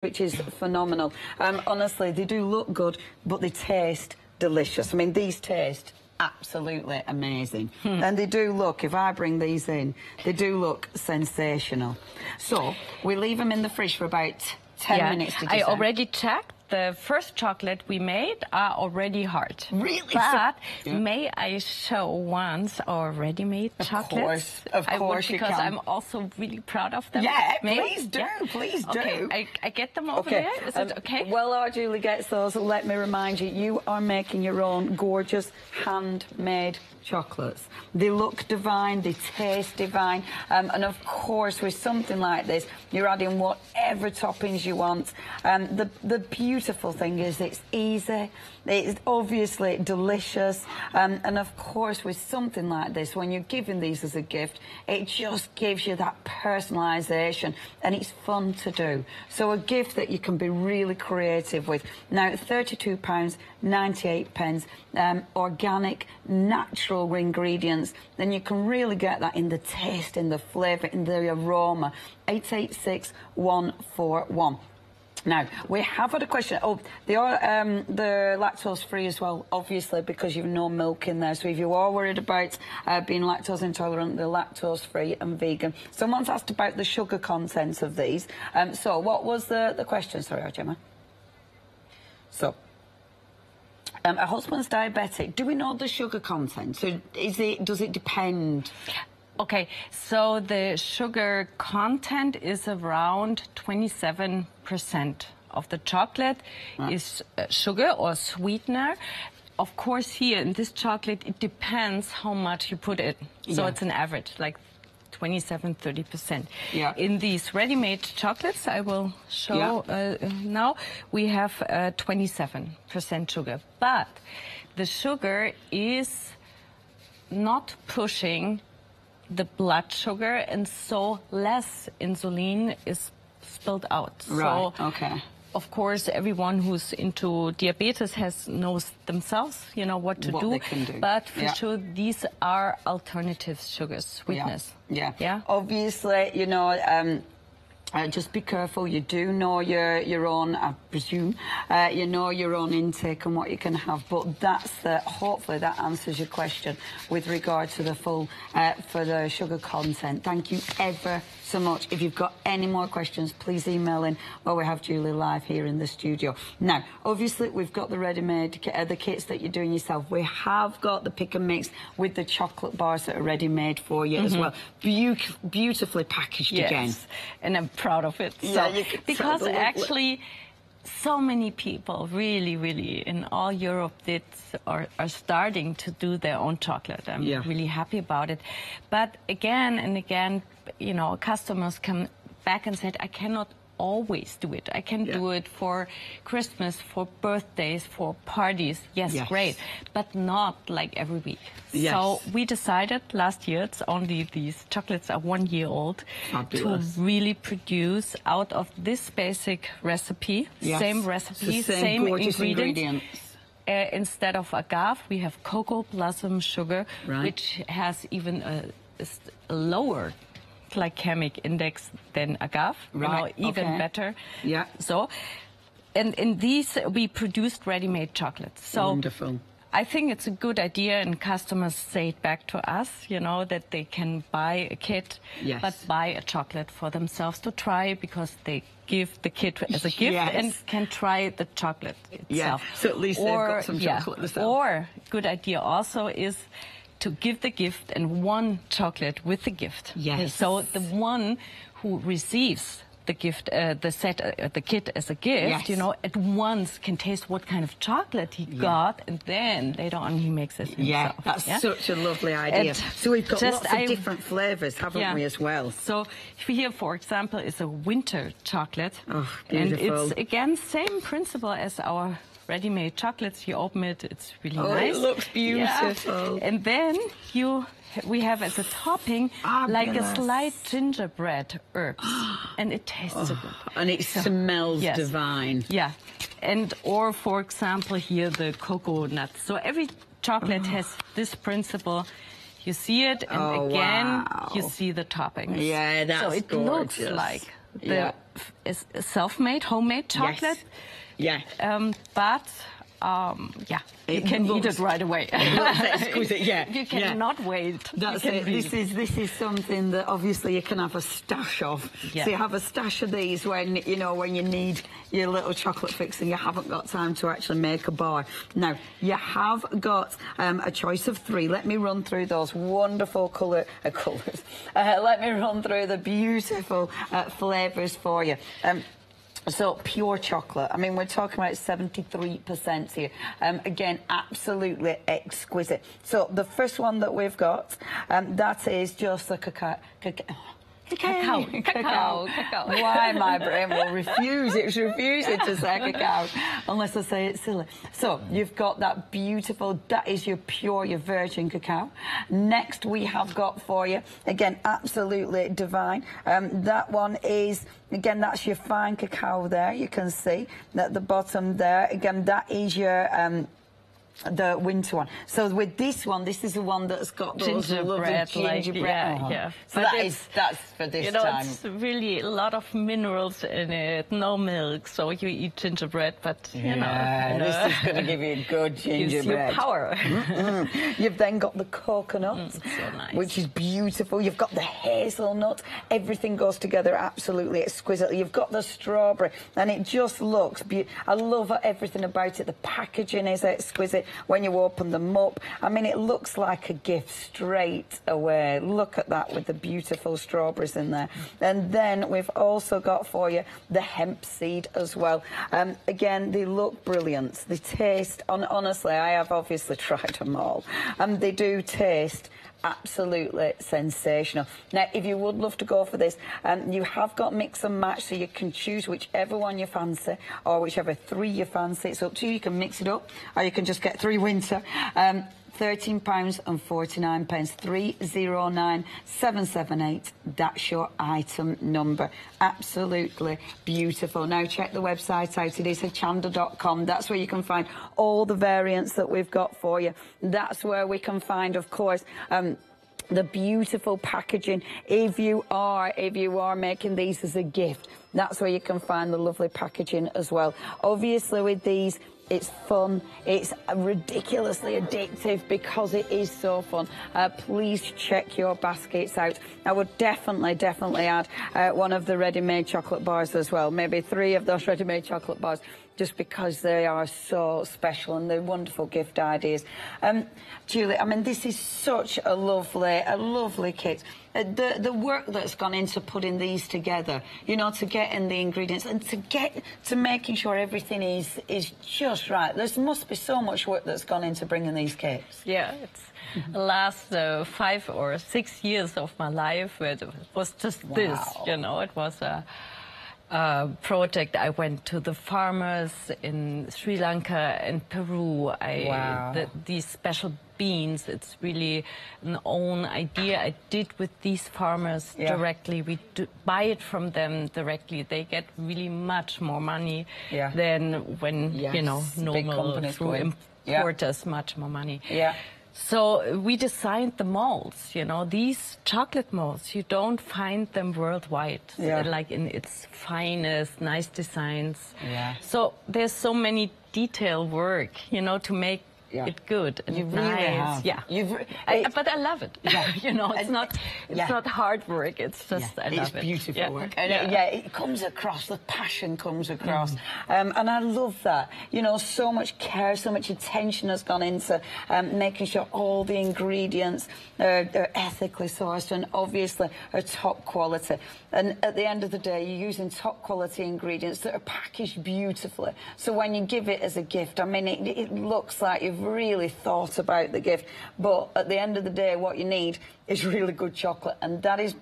which is phenomenal. Honestly, they do look good, but they taste delicious. I mean, these taste absolutely amazing. And they do look, if I bring these in, they do look sensational. So, we leave them in the fridge for about 10 minutes, did you say? I already checked. The first chocolate we made are already hard. Really? But may I show once our ready-made chocolates? Of course you can. Because I'm also really proud of them. Yeah, please do, please do. Okay, I get them over there. Is it okay? Well, our Julie gets those. Let me remind you, you are making your own gorgeous handmade chocolates. They look divine, they taste divine, and of course with something like this you're adding whatever toppings you want. The beautiful thing is it's easy, it's obviously delicious, and of course with something like this, when you're giving these as a gift, it just gives you that personalisation and it's fun to do. So a gift that you can be really creative with. Now £32.98, organic, natural ingredients, then you can really get that in the taste, in the flavour, in the aroma. 886141. Now, we have had a question. Oh, they are they're lactose free as well, obviously, because you've no milk in there. So if you are worried about being lactose intolerant, they're lactose free and vegan. Someone's asked about the sugar content of these. So what was the question? Sorry, Gemma. So, a husband's diabetic. Do we know the sugar content? So does it depend? Okay, so the sugar content is around 27% of the chocolate is sugar or sweetener. Of course, here in this chocolate, it depends how much you put in. So it's an average, like 27–30%. Yeah. In these ready-made chocolates, I will show now, we have 27% sugar. But the sugar is not pushing the blood sugar, and so less insulin is spilled out. Right, so, of course, everyone who's into diabetes knows themselves, you know, what to do. They can do. But for sure, these are alternative sugars, sweetness. Yeah. Obviously, you know, just be careful. You do know your own, I presume, you know your own intake and what you can have. But hopefully that answers your question with regard to the full, for the sugar content. Thank you ever so much. If you've got any more questions, please email in while we have Julie live here in the studio. Now, obviously, we've got the ready-made, the kits that you're doing yourself. We have got the pick and mix with the chocolate bars that are ready-made for you as well. Beautifully packaged again. And I'm proud of it. Because actually, so many people really in all Europe are starting to do their own chocolate. I'm really happy about it. But again and again, you know, customers come back and said, I cannot always do it. I can do it for Christmas, for birthdays, for parties. Yes, great, but not like every week. So we decided last year, it's only these chocolates are 1 year old, to really produce out of this basic recipe, same recipe, same ingredients. Instead of agave, we have cocoa blossom sugar, which has even a lower glycemic index than agave, you know, even better. So, and in these we produced ready-made chocolates. So wonderful. I think it's a good idea, and customers say it back to us, you know, that they can buy a kit, but buy a chocolate for themselves to try, because they give the kit as a gift and can try the chocolate itself. So at least they've got some chocolate themselves. Or good idea also is to give the gift and one chocolate with the gift. So the one who receives the gift, the kit as a gift, you know, at once can taste what kind of chocolate he got, and then later on he makes it himself. That's such a lovely idea. So we've got lots of different flavours, haven't we, as well? So here, for example, is a winter chocolate. Oh, beautiful. And it's, again, same principle as our ready-made chocolates. You open it, it's really nice. It looks beautiful. And then we have as a topping like a slight gingerbread herbs, and it tastes so good. And it smells divine. And or for example here the cocoa nuts. So every chocolate has this principle. You see it, and again you see the toppings. Yeah, that's so it gorgeous. looks like the self-made, homemade chocolate. Yes. But yeah, you can eat it right away. Exquisite, yeah. You cannot wait. That's it. This is something that obviously you can have a stash of. Yeah. So you have a stash of these when when you need your little chocolate fix and you haven't got time to actually make a bar. Now you have got a choice of 3. Let me run through those wonderful colours. Let me run through the beautiful flavours for you. So pure chocolate. I mean, we're talking about 73% here. Again, absolutely exquisite. So the first one that we've got, that is just the cacao. Why my brain will refuse? It's refusing to say cacao unless I say it silly. So you've got that beautiful, that is your pure, your virgin cacao. Next we have got for you, again, absolutely divine. That one is, again, that's your fine cacao there. You can see at the bottom there. Again, that is your the winter one. So with this one, this is the one that's got those lovely gingerbread. Yeah. So that's for this time. It's really a lot of minerals in it. No milk, so you eat gingerbread, but this is going to give you a good gingerbread. Gives you power. You've then got the coconut, so nice. which is beautiful. You've got the hazelnut. Everything goes together absolutely exquisitely. You've got the strawberry, and it just looks beautiful. I love everything about it. The packaging is exquisite. When you open them up, I mean, it looks like a gift straight away. Look at that with the beautiful strawberries in there. And then we've also got for you the hemp seed as well. Again, they look brilliant. They taste, honestly, I have obviously tried them all, and they do taste absolutely sensational. Now, if you would love to go for this, you have got mix and match, so you can choose whichever one you fancy or whichever 3 you fancy. It's up to you. You can mix it up, or you can just get 3 winter. £13.49, 309778. That's your item number. Absolutely beautiful. Now check the website out. It is hochanda.com. That's where you can find all the variants that we've got for you. That's where we can find, of course, the beautiful packaging. If you are making these as a gift, that's where you can find the lovely packaging as well. Obviously with these, it's fun, it's ridiculously addictive because it is so fun. Please check your baskets out. I would definitely add one of the ready-made chocolate bars as well, maybe 3 of those ready-made chocolate bars, just because they are so special and they're wonderful gift ideas. Julie, I mean, this is such a lovely kit. The work that's gone into putting these together, to getting the ingredients and to making sure everything is just right. There must be so much work that's gone into bringing these cakes. Yeah, it's the last 5 or 6 years of my life where it was just this, It was a project. I went to the farmers in Sri Lanka and Peru. These special beans, it's really an own idea I did with these farmers directly. We buy it from them directly. They get really much more money than when, normal through importers, much more money. Yeah. So we designed the molds, these chocolate molds, you don't find them worldwide, like in its finest, nice designs. Yeah. So there's so many detail work, to make it good and nice. Yeah. But I love it. Yeah. It's not hard work. It's just I love it. It's beautiful work. And it comes across. The passion comes across, and I love that. So much care, so much attention has gone into making sure all the ingredients are ethically sourced and obviously are top quality. And at the end of the day, you're using top quality ingredients that are packaged beautifully. So when you give it as a gift, I mean, it looks like you've really thought about the gift, but at the end of the day what you need is really good chocolate, and that is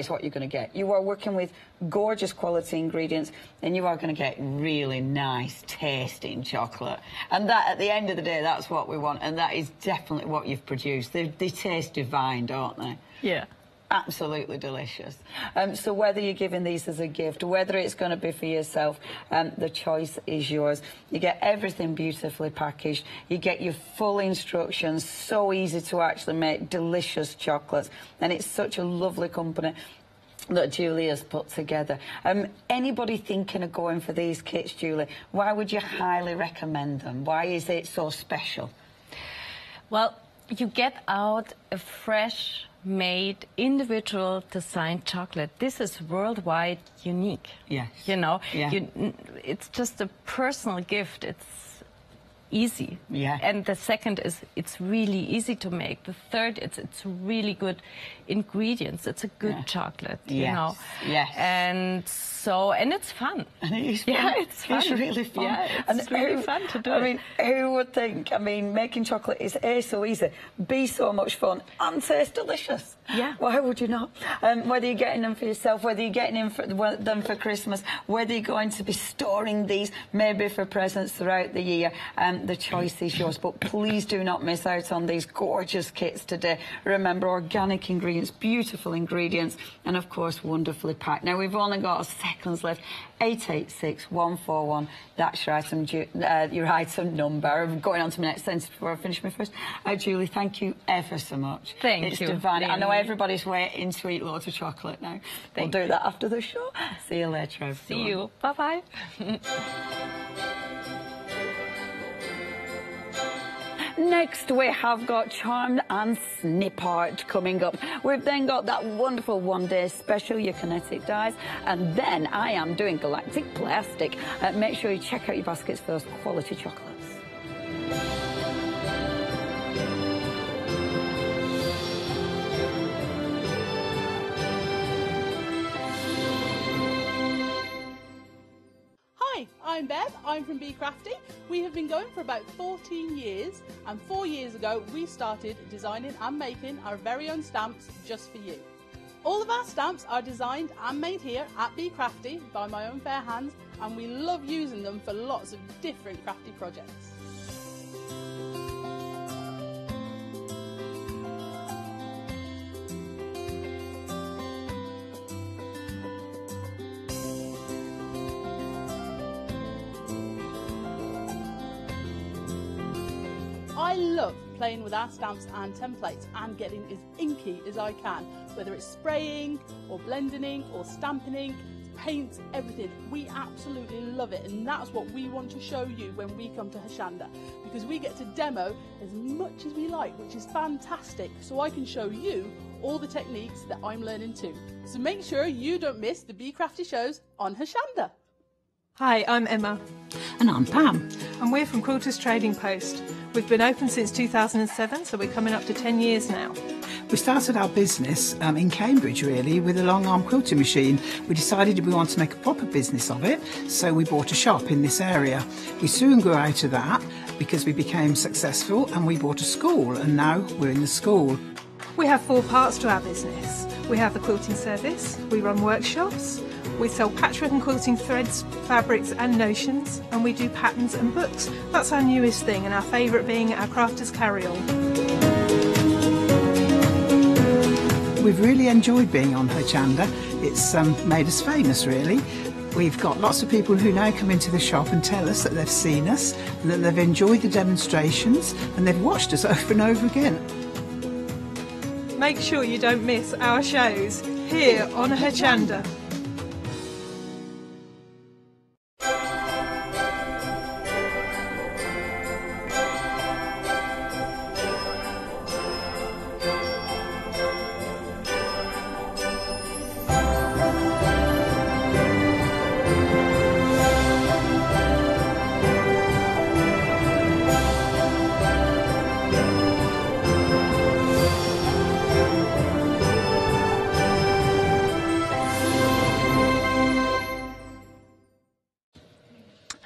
what you're going to get. You are working with gorgeous quality ingredients, and you are going to get really nice tasting chocolate, and that at the end of the day, that's what we want, and that is definitely what you've produced. They taste divine, don't they? Yeah. Absolutely delicious. So whether you're giving these as a gift, whether it's going to be for yourself, the choice is yours. You get everything beautifully packaged. You get your full instructions. So easy to actually make delicious chocolates. And it's such a lovely company. that Julie has put together. Anybody thinking of going for these kits, Julie, why would you highly recommend them? Why is it so special? Well, you get out a fresh made individual designed chocolate. This is worldwide unique. Yes. You know, yeah. It's just a personal gift. It's easy. Yeah. And the second is it's really easy to make. The third, it's really good ingredients. It's a good chocolate, you know. Yes. And so, and it's fun. And it is fun. Yeah, it's fun. It's really fun. Yeah, it's really fun to do. I mean, who would think? I mean, making chocolate is A, so easy, B, so much fun, and taste delicious. Yeah. Why would you not? Whether you're getting them for yourself, whether you're getting them for Christmas, whether you're going to be storing these maybe for presents throughout the year, the choice is yours. But please do not miss out on these gorgeous kits today. Remember, organic ingredients, beautiful ingredients, and of course, wonderfully packed. Now, we've only got seconds left. 886-141. That's your item number. I'm going on to my next sentence before I finish my first. Julie, thank you ever so much. Thank you. It's divine. I know everybody's waiting to eat loads of chocolate now. We'll do that after the show. See you later, everyone. See you. Bye-bye. Next, we have got Charmed and Snip Art coming up. We've then got that wonderful one-day special, your kinetic dies, and then I am doing galactic plastic. Make sure you check out your baskets for those quality chocolates. Hi, I'm Bev, I'm from Be Crafty. We have been going for about 14 years, and 4 years ago we started designing and making our very own stamps just for you. All of our stamps are designed and made here at Be Crafty by my own fair hands, and we love using them for lots of different crafty projects. I love playing with our stamps and templates and getting as inky as I can, whether it's spraying or blending ink or stamping ink, paints, everything. We absolutely love it, and that's what we want to show you when we come to Hochanda, because we get to demo as much as we like, which is fantastic, so I can show you all the techniques that I'm learning too. So make sure you don't miss the Be Crafty shows on Hochanda. Hi, I'm Emma. And I'm Pam. And we're from Quilters Trading Post. We've been open since 2007, so we're coming up to 10 years now. We started our business in Cambridge, really, with a long-arm quilting machine. We decided we wanted to make a proper business of it, so we bought a shop in this area. We soon grew out of that because we became successful, and we bought a school, and now we're in the school. We have 4 parts to our business. We have the quilting service, we run workshops, we sell patchwork and quilting threads, fabrics and notions, and we do patterns and books. That's our newest thing, and our favourite being our crafters carry-all. We've really enjoyed being on Hochanda. It's made us famous, really. We've got lots of people who now come into the shop and tell us that they've seen us, that they've enjoyed the demonstrations, and they've watched us over and over again. Make sure you don't miss our shows here on Hochanda.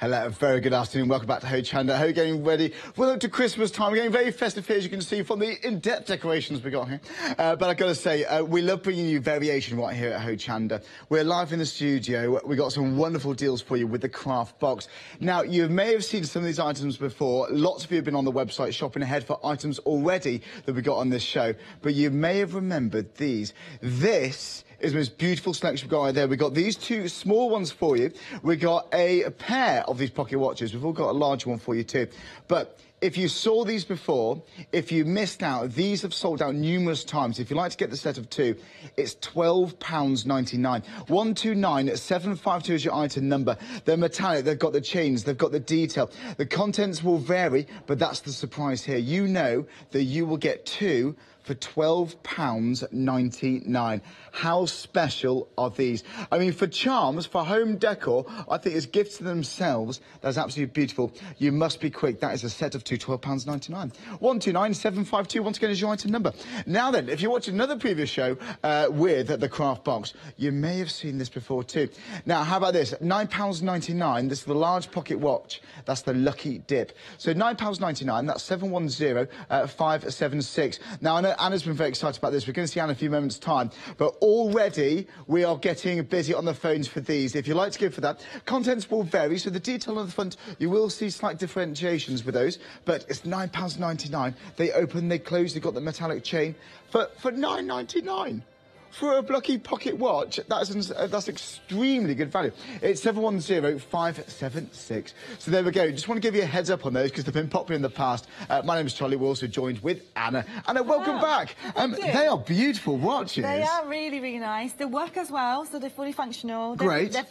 Hello, very good afternoon. Welcome back to Hochanda. How are you getting ready? Well, up to Christmas time. We're getting very festive here, as you can see from the in-depth decorations we got here. But I've got to say, we love bringing you variation right here at Hochanda. We're live in the studio. We got some wonderful deals for you with the craft box. Now, you may have seen some of these items before. Lots of you have been on the website shopping ahead for items already that we got on this show. But you may have remembered these. This is the most beautiful selection we've got right there. We've got these 2 small ones for you. We've got a pair of these pocket watches. We've all got a large one for you too. But If you saw these before, if you missed out, these have sold out numerous times. If you'd like to get the set of 2, it's £12.99. 129752 is your item number. They're metallic, they've got the chains, they've got the detail. The contents will vary, but that's the surprise here. You know that you will get 2 for £12.99. How special are these? I mean, for charms, for home decor, I think as gifts to themselves, that's absolutely beautiful. You must be quick. That is a set of 2, £12.99. 129752, once again, is your item number. Now then, if you watched another previous show with the craft box, you may have seen this before too. Now, how about this? £9.99. This is the large pocket watch. That's the Lucky Dip. So £9.99, that's 710576. Now, I know Anna's been very excited about this. We're going to see Anna in a few moments' time. But already, we are getting busy on the phones for these. If you'd like to go for that, contents will vary. So the detail on the front, you will see slight differentiations with those. But it's £9.99. They open, they close, they've got the metallic chain for £9.99. For a lucky pocket watch, that's extremely good value. It's 710576. So there we go. Just want to give you a heads up on those because they've been popular in the past. My name is Charlie. We're also joined with Anna. Anna, welcome back. They are beautiful watches. They are really, really nice. They work as well, so they're fully functional. Great. They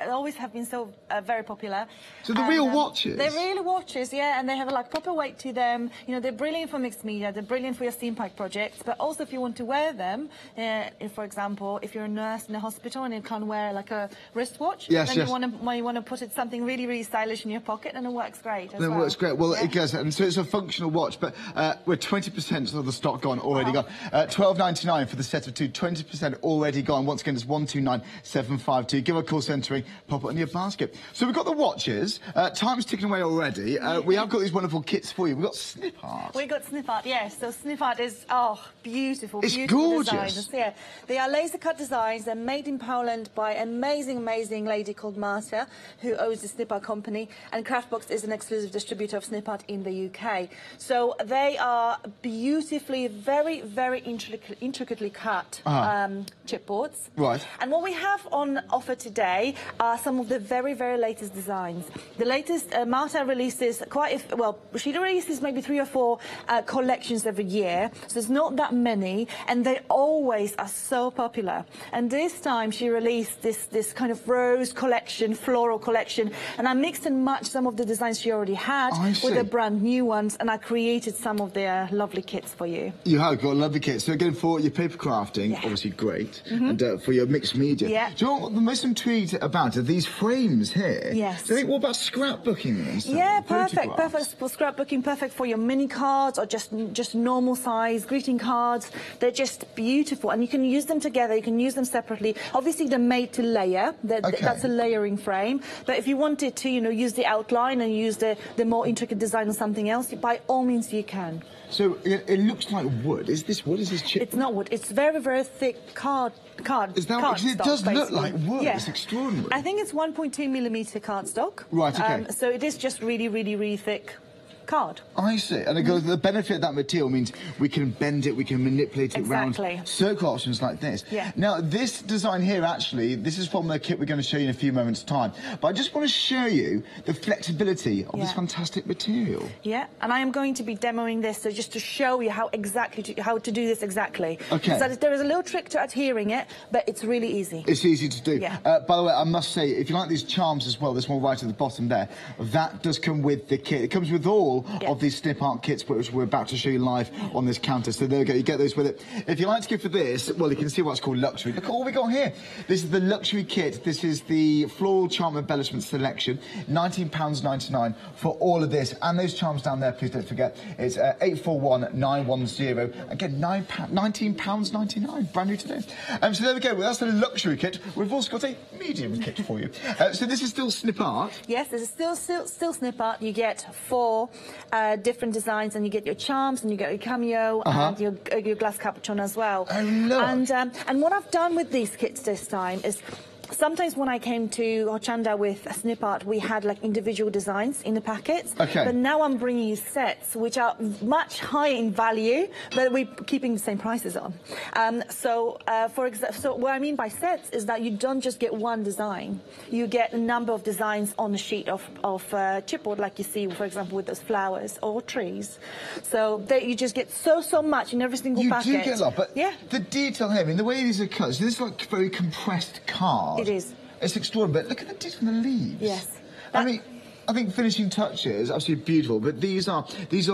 always have been so very popular. So the real watches? They're real watches, yeah, and they have like proper weight to them. You know, they're brilliant for mixed media. They're brilliant for your steampunk projects, but also if you want to wear them. For example, if you're a nurse in a hospital and you can't wear like a wristwatch, then you want to put it something really, really stylish in your pocket, and it works great. It works great. Well, it does, and so it's a functional watch. But we're 20% of the stock gone already. Gone. £12.99 for the set of 2. 20% already gone. Once again, it's 129752. Give a call centering, pop it in your basket. So we've got the watches. Time's ticking away already. We have got these wonderful kits for you. We've got snip art. We've got snip art, yes. So snip art is beautiful. It's beautiful gorgeous. Designs. Yeah. They are laser cut designs. They're made in Poland by an amazing lady called Marta, who owns the Snip Art company, and Craftbox is an exclusive distributor of Snip Art in the UK. So they are beautifully, very, very intricately cut chipboards. Right. And what we have on offer today are some of the very, very latest designs. The latest, Marta releases she releases maybe 3 or 4 collections every year, so there's not that many, and they always are so popular. And this time she released this kind of rose collection, floral collection, and I mixed and matched some of the designs she already had with the brand new ones, and I created some of their lovely kits for you. You have got lovely kits. So again, for your paper crafting, obviously great, and for your mixed media. Yeah. Do you know what the most intrigued about are these frames here? Yes. Do you think, what about scrapbooking and stuff? Yeah, perfect for scrapbooking, perfect for your mini cards or just normal size greeting cards. They're just beautiful, and you can use them together, you can use them separately. Obviously, they're made to layer. That's a layering frame. But if you wanted to, use the outline and use the more intricate design on something else, by all means you can. So it looks like wood. Is this wood? Is this chip? It's not wood. It's very, very thick card. Is that what it does look like wood? Yeah. It's extraordinary. I think it's 1.2mm cardstock. Right. Okay. So it is just really, really, really thick card. I see. And it goes, the benefit of that material means we can bend it, we can manipulate it around circle options like this. Yeah. Now, this design here, actually, this is from the kit we're going to show you in a few moments' time. But I just want to show you the flexibility of this fantastic material. Yeah, and I am going to be demoing this, so just to show you how to do this exactly. Okay. So there is a little trick to adhering it, but it's really easy. It's easy to do. Yeah. By the way, I must say, if you like these charms as well, this one right at the bottom there, that does come with the kit. It comes with all of these snip art kits, which we're about to show you live on this counter. So there we go, you get those with it. If you like to go for this, well, you can see what's called luxury. Look at all we got here. This is the luxury kit. This is the floral charm embellishment selection. £19.99 for all of this. And those charms down there, please don't forget, it's 841910. Again, £19.99, brand new today. So there we go. Well, that's the luxury kit. We've also got a medium kit for you. So this is still snip art. Yes, this is still snip art. You get 4 different designs, and you get your charms, and you get your cameo, and your glass capuchon as well. Oh, look. And what I've done with these kits this time is sometimes when I came to Hochanda with a snip art, we had like individual designs in the packets. Okay. But now I'm bringing you sets which are much higher in value, but we're keeping the same prices on. So what I mean by sets is that you don't just get one design. You get a number of designs on a sheet of chipboard, like you see, for example, with those flowers or trees. So you just get so much in every single packet. You do get a lot, but yeah. The detail here, I mean, the way these are cut, so this is like a very compressed card. It is. It's extraordinary, but look at the detail in the leaves. Yes. I think finishing touches, absolutely beautiful, but these are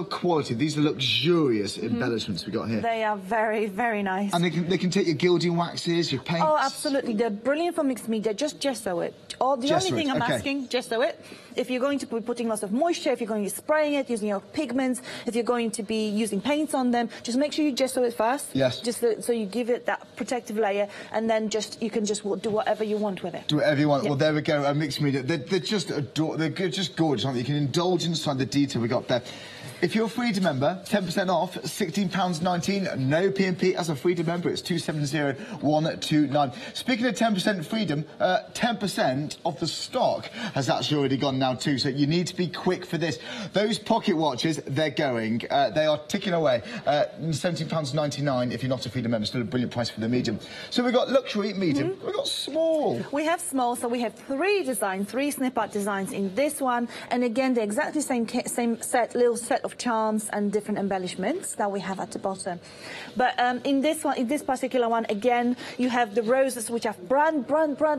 quality, these are luxurious embellishments we got here. They are very, very nice. And they can take your gilding waxes, your paints. Oh, absolutely. They're brilliant for mixed media. Just gesso it. The only thing I'm asking, gesso it. If you're going to be putting lots of moisture, if you're going to be spraying it, using your pigments, if you're going to be using paints on them, just make sure you gesso it first. Yes. Just so you give it that protective layer, and then you can just do whatever you want with it. Do whatever you want. Yeah. Well, there we go. Mixed media. They're just just gorgeous, aren't they? You can indulge inside the detail we got there. If you're a Freedom member, 10% off, £16.19, no P&P. As a Freedom member, it's 270129. Speaking of 10% Freedom, 10% of the stock has actually already gone now too, so you need to be quick for this. Those pocket watches, they're going. They are ticking away. £17.99 if you're not a Freedom member, still a brilliant price for the medium. So we've got luxury, medium, we've got small. We have small, so we have three snip art designs in this one, and again, the exactly same little set of charms and different embellishments that we have at the bottom. But in this particular one, again, you have the roses, which are brand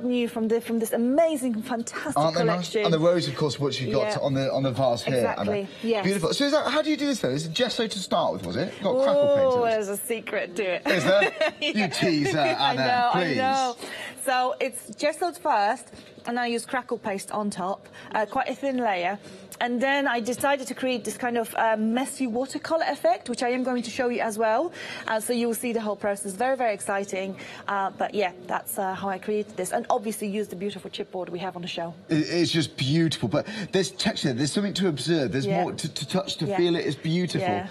new from this amazing, fantastic collection. Nice? And the rose, of course, which you got on the vase here. Exactly. Yes. Beautiful. So how do you do this then? Is it gesso to start with? Was it? Got crackle paint. Oh, there's a secret to it. Is there? You teaser, Anna, please. I know. So it's gessoed first, and I use crackle paste on top, quite a thin layer. And then I decided to create this kind of messy watercolour effect, which I am going to show you as well. So you will see the whole process. Very, very exciting. But yeah, that's how I created this. And obviously use the beautiful chipboard we have on the show. It's just beautiful. But there's texture, there's something to observe. There's more to touch, to feel it. It's beautiful. Yeah.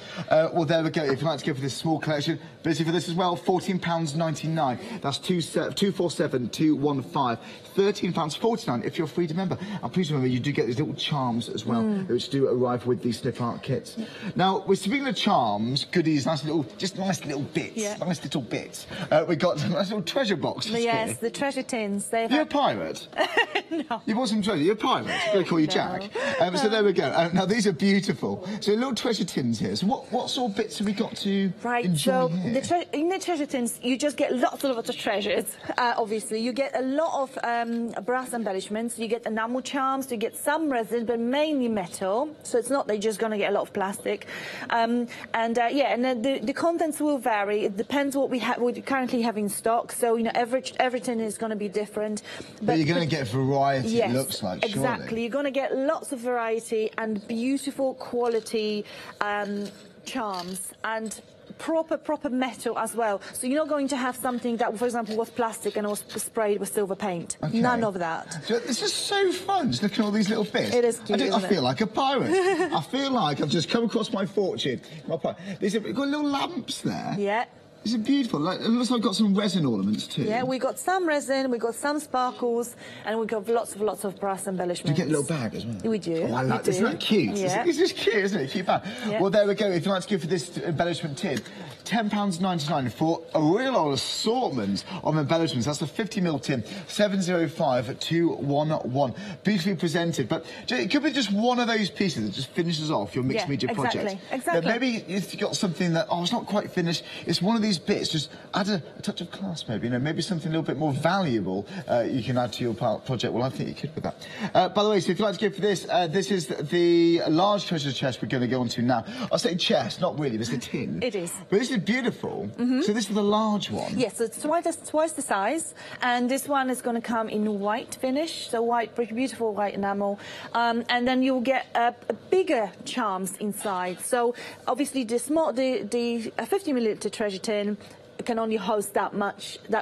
Well, there we go. If you'd like to go for this small collection, busy for this as well, £14.99. That's 247-215. £13.49 if you're a Freedom member. And please remember, you do get these little charms as well, which do arrive with these snip art kits. Now, we're speaking of charms, goodies, nice little bits. Nice little bits. We got a nice little treasure box. Yes, the treasure tins. You're a pirate? No. You bought some treasure. You're a pirate. I'm going to call you Jack. So there we go. Now, these are beautiful. So little treasure tins here. So what sort of bits have we got to enjoy here? In the treasure tins, you just get lots of treasures, obviously. You get a lot of brass embellishments, you get enamel charms, you get some resin, but mainly metal, so it's not that you're just going to get a lot of plastic. And the contents will vary. It depends what we currently have in stock, so every tin is going to be different. But you're going to get variety, yes, it looks like, surely. Exactly. You're going to get lots of variety and beautiful quality charms and proper metal as well. So you're not going to have something that, for example, was plastic and was sprayed with silver paint. Okay. None of that. So this is so fun, just looking at all these little bits. It is cute, I feel like a pirate. I feel like I've just come across my fortune. We've got little lamps there. Yeah. These are beautiful. It looks like I've got some resin ornaments too. Yeah, we got some resin, we got some sparkles, and we got lots of brass embellishments. Do you get a little bag as well? We do. Oh, I like this. Isn't that cute? Yeah. It's just cute, isn't it? Cute bag. Yeah. Well, there we go. If you'd like to go for this embellishment tin, £10.99 for a real old assortment of embellishments. That's a 50ml tin, 705-211. Beautifully presented, but it could be just one of those pieces that just finishes off your mixed media project. Exactly. Maybe if you've got something that, it's not quite finished, it's one of these bits, just add a touch of class maybe, maybe something a little bit more valuable you can add to your project. Well, I think you could with that. By the way, so if you'd like to go for this, this is the large treasure chest we're going to go on to now. I'll say chest, not really, it's a tin. It is. But this is beautiful. So this is the large one. Yes, so it's twice the size, and this one is going to come in white finish, so white, beautiful white enamel, and then you'll get bigger charms inside. So obviously the 50ml treasure tin can only host that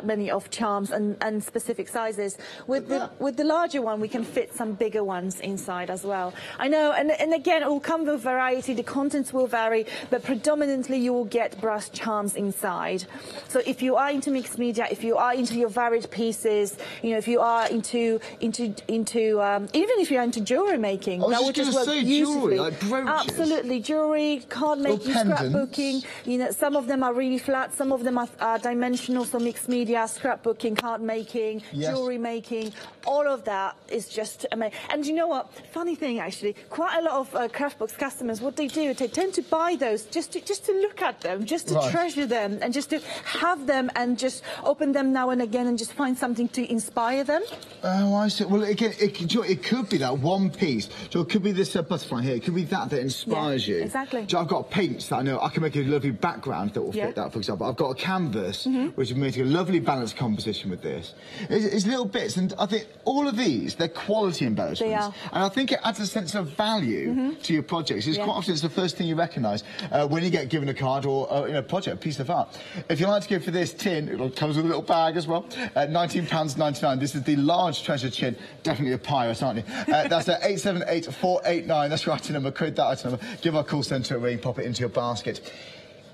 many of charms and specific sizes. With the larger one, we can fit some bigger ones inside as well. I know, and again, it will come with variety. The contents will vary, but predominantly you will get brass charms inside. So if you are into mixed media, if you are into your varied pieces, you know, if you are into even if you're into jewelry making, that would just work beautifully. Jewelry, like brooches. Absolutely, jewelry, card making, scrapbooking. You know, some of them are really flat, some of them are dimensional, so mixed media, scrapbooking, card making, jewelry making, all of that is just amazing. And you know what? Funny thing, actually, quite a lot of craft books customers, what they do, they tend to buy those just to look at them, just to treasure them, and just to have them and just open them now and again and just find something to inspire them. Oh, I see. Well, again, it could be that one piece. So it could be this butterfly here. It could be that inspires you. Exactly. So I've got paints that I know I can make a lovely background that will fit that, for example. I've got a canvas, which is making a lovely balanced composition with this. It's little bits, and I think all of these, they're quality embellishments. They are. And I think it adds a sense of value to your projects. It's quite often it's the first thing you recognise when you get given a card or a project, a piece of art. If you like to go for this tin, it comes with a little bag as well. £19.99. This is the large treasure chin. Definitely a pirate, aren't you? That's 878-489. That's your item number. Code that item number. Give our call centre a ring. Pop it into your basket.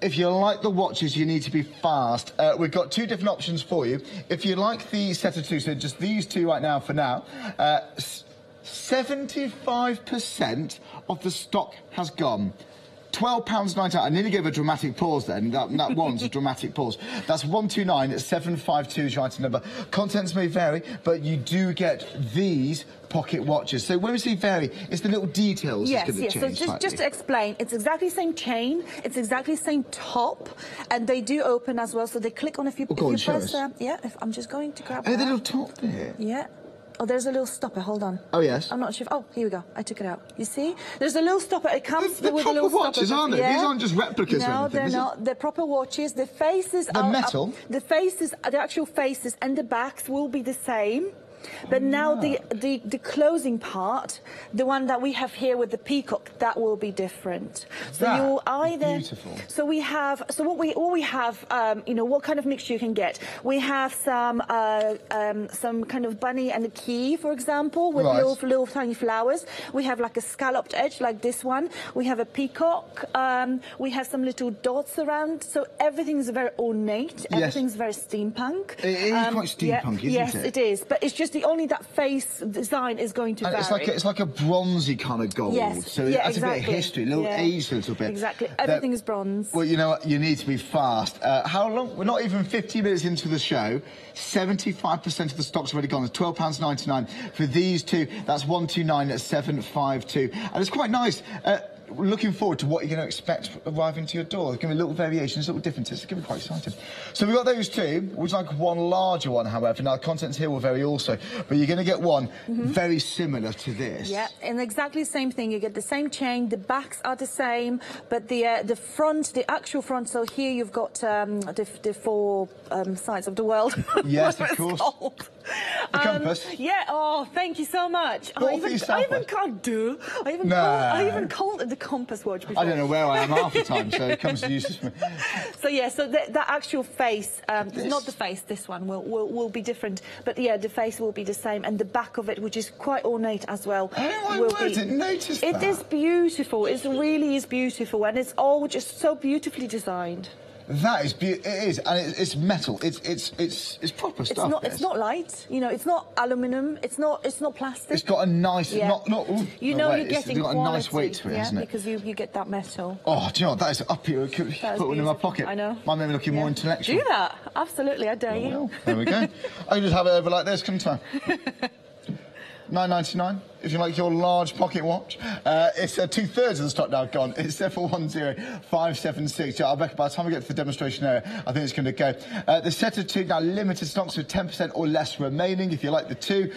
If you like the watches, you need to be fast. We've got two different options for you. If you like the set of two, so just these two right now for now, 75% of the stock has gone. £12.99. I nearly gave a dramatic pause then. That one's a dramatic pause. That's 129-752 is your item number. Contents may vary, but you do get these pocket watches. So when we say vary, it's the little details that's going to change. So just to explain, it's exactly the same chain, it's exactly the same top, and they do open as well. So they click on a few. Go on, show us. I'm just going to grab. Oh, the little top there. Yeah. Oh, there's a little stopper. Hold on. Oh, yes. I'm not sure. Oh, here we go. I took it out. You see? There's a little stopper. It comes with a little stopper. watches, aren't they? These aren't just replicas or anything. No, they're not. They're proper watches. The faces are... metal? The faces, the actual faces and the backs will be the same. But now the closing part, the one that we have here with the peacock, that will be different. So you either beautiful. So we have what we have. You know, what kind of mixture you can get. We have some kind of bunny and a key, for example, with little tiny flowers. We have like a scalloped edge, like this one. We have a peacock. We have some little dots around. So everything's very ornate. Everything's very steampunk. It is quite steampunk, isn't it? Yes, it is. But it's just only that face design is going to vary. It's like a bronzy kind of gold. Yes. So it adds a bit of history, a little age a little bit. Exactly. Everything is bronze. Well, you know what? You need to be fast. How long? We're not even 50 minutes into the show. 75% of the stock's already gone. It's £12.99 for these two. That's 129-752. And it's quite nice. Looking forward to what you're going to expect arriving to your door. There's going to be little variations, little differences. It's going to be quite exciting. So we've got those two. We'd like one larger one, however. Now, the contents here will vary also, but you're going to get one very similar to this. Yeah, and exactly the same thing. You get the same chain. The backs are the same, but the front, the actual front. So here you've got the four sides of the world. Yes, of course. The compass. Yeah. Oh, thank you so much. I even called it the compass watch before. I don't know where I am half the time, so it comes to use for me. So yeah, so the actual face, not the face. This one will be different, but yeah, the face will be the same, and the back of it, which is quite ornate as well. Oh, I didn't notice that. It is beautiful. It really is beautiful, and it's all just so beautifully designed. That is beautiful. It is, and it's metal. It's proper stuff. It's not light. You know, it's not aluminium. It's not plastic. It's got a nice, not. You know, you're getting got a nice weight to it, hasn't it? Because you get that metal. Oh, do you know what? That is up here. Could put one in my pocket. I know. Might make me looking more intellectual. Do that. Absolutely, I dare you. There we go. I can just have it over like this. Come time. £9.99 if you like your large pocket watch. It's 2/3 of the stock now gone. It's 410-576. I reckon by the time we get to the demonstration area, I think it's going to go. The set of two now limited stocks with 10% or less remaining. If you like the two,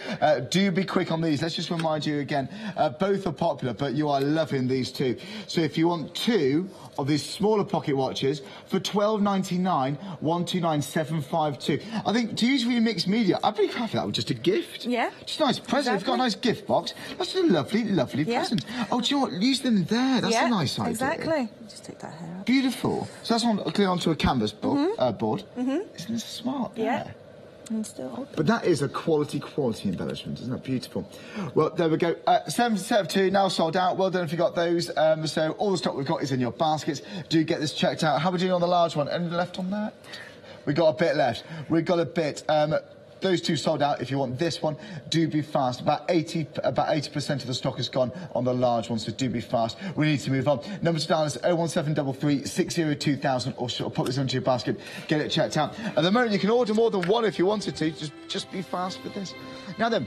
do be quick on these. Let's just remind you again, both are popular, but you are loving these two. So if you want two of these smaller pocket watches for £12.99, 129-752. I think to use for your mixed media, I'd be happy with that with just a gift. Yeah. Just a nice present. Exactly. If you've got a nice gift box, That's a lovely, lovely present. Oh, do you know what? Use them there. That's a nice idea. Exactly. Just take that hair out. Beautiful. So that's clear onto a canvas board. Isn't this smart? Yeah. And still open. But that is a quality embellishment, isn't that beautiful? Well, there we go. 7 set of 2 now sold out. Well done if you got those. So all the stock we've got is in your baskets. Do get this checked out. How are we doing on the large one? Any left on that? We got a bit left. We got a bit. Those 2 sold out. If you want this one, do be fast. About 80% of the stock is gone on the large one, so do be fast. We need to move on. Number to dial is 01733 602,000, or pop this into your basket, get it checked out. At the moment, you can order more than one if you wanted to. Just be fast with this. Now then.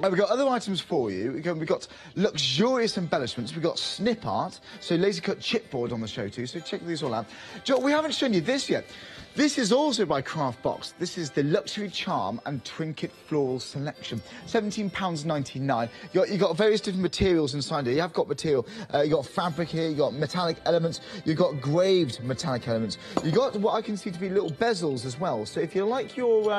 We've got other items for you. We've got luxurious embellishments. We've got snip art, so laser cut chipboard on the show too, so check these all out. Joe, we haven't shown you this yet. This is also by Craft Box. This is the Luxury Charm and Trinket Floral Selection. £17.99. You've got various different materials inside here. You have got material. You've got fabric here. You've got metallic elements. You've got graved metallic elements. You've got what I can see to be little bezels as well. So if you like your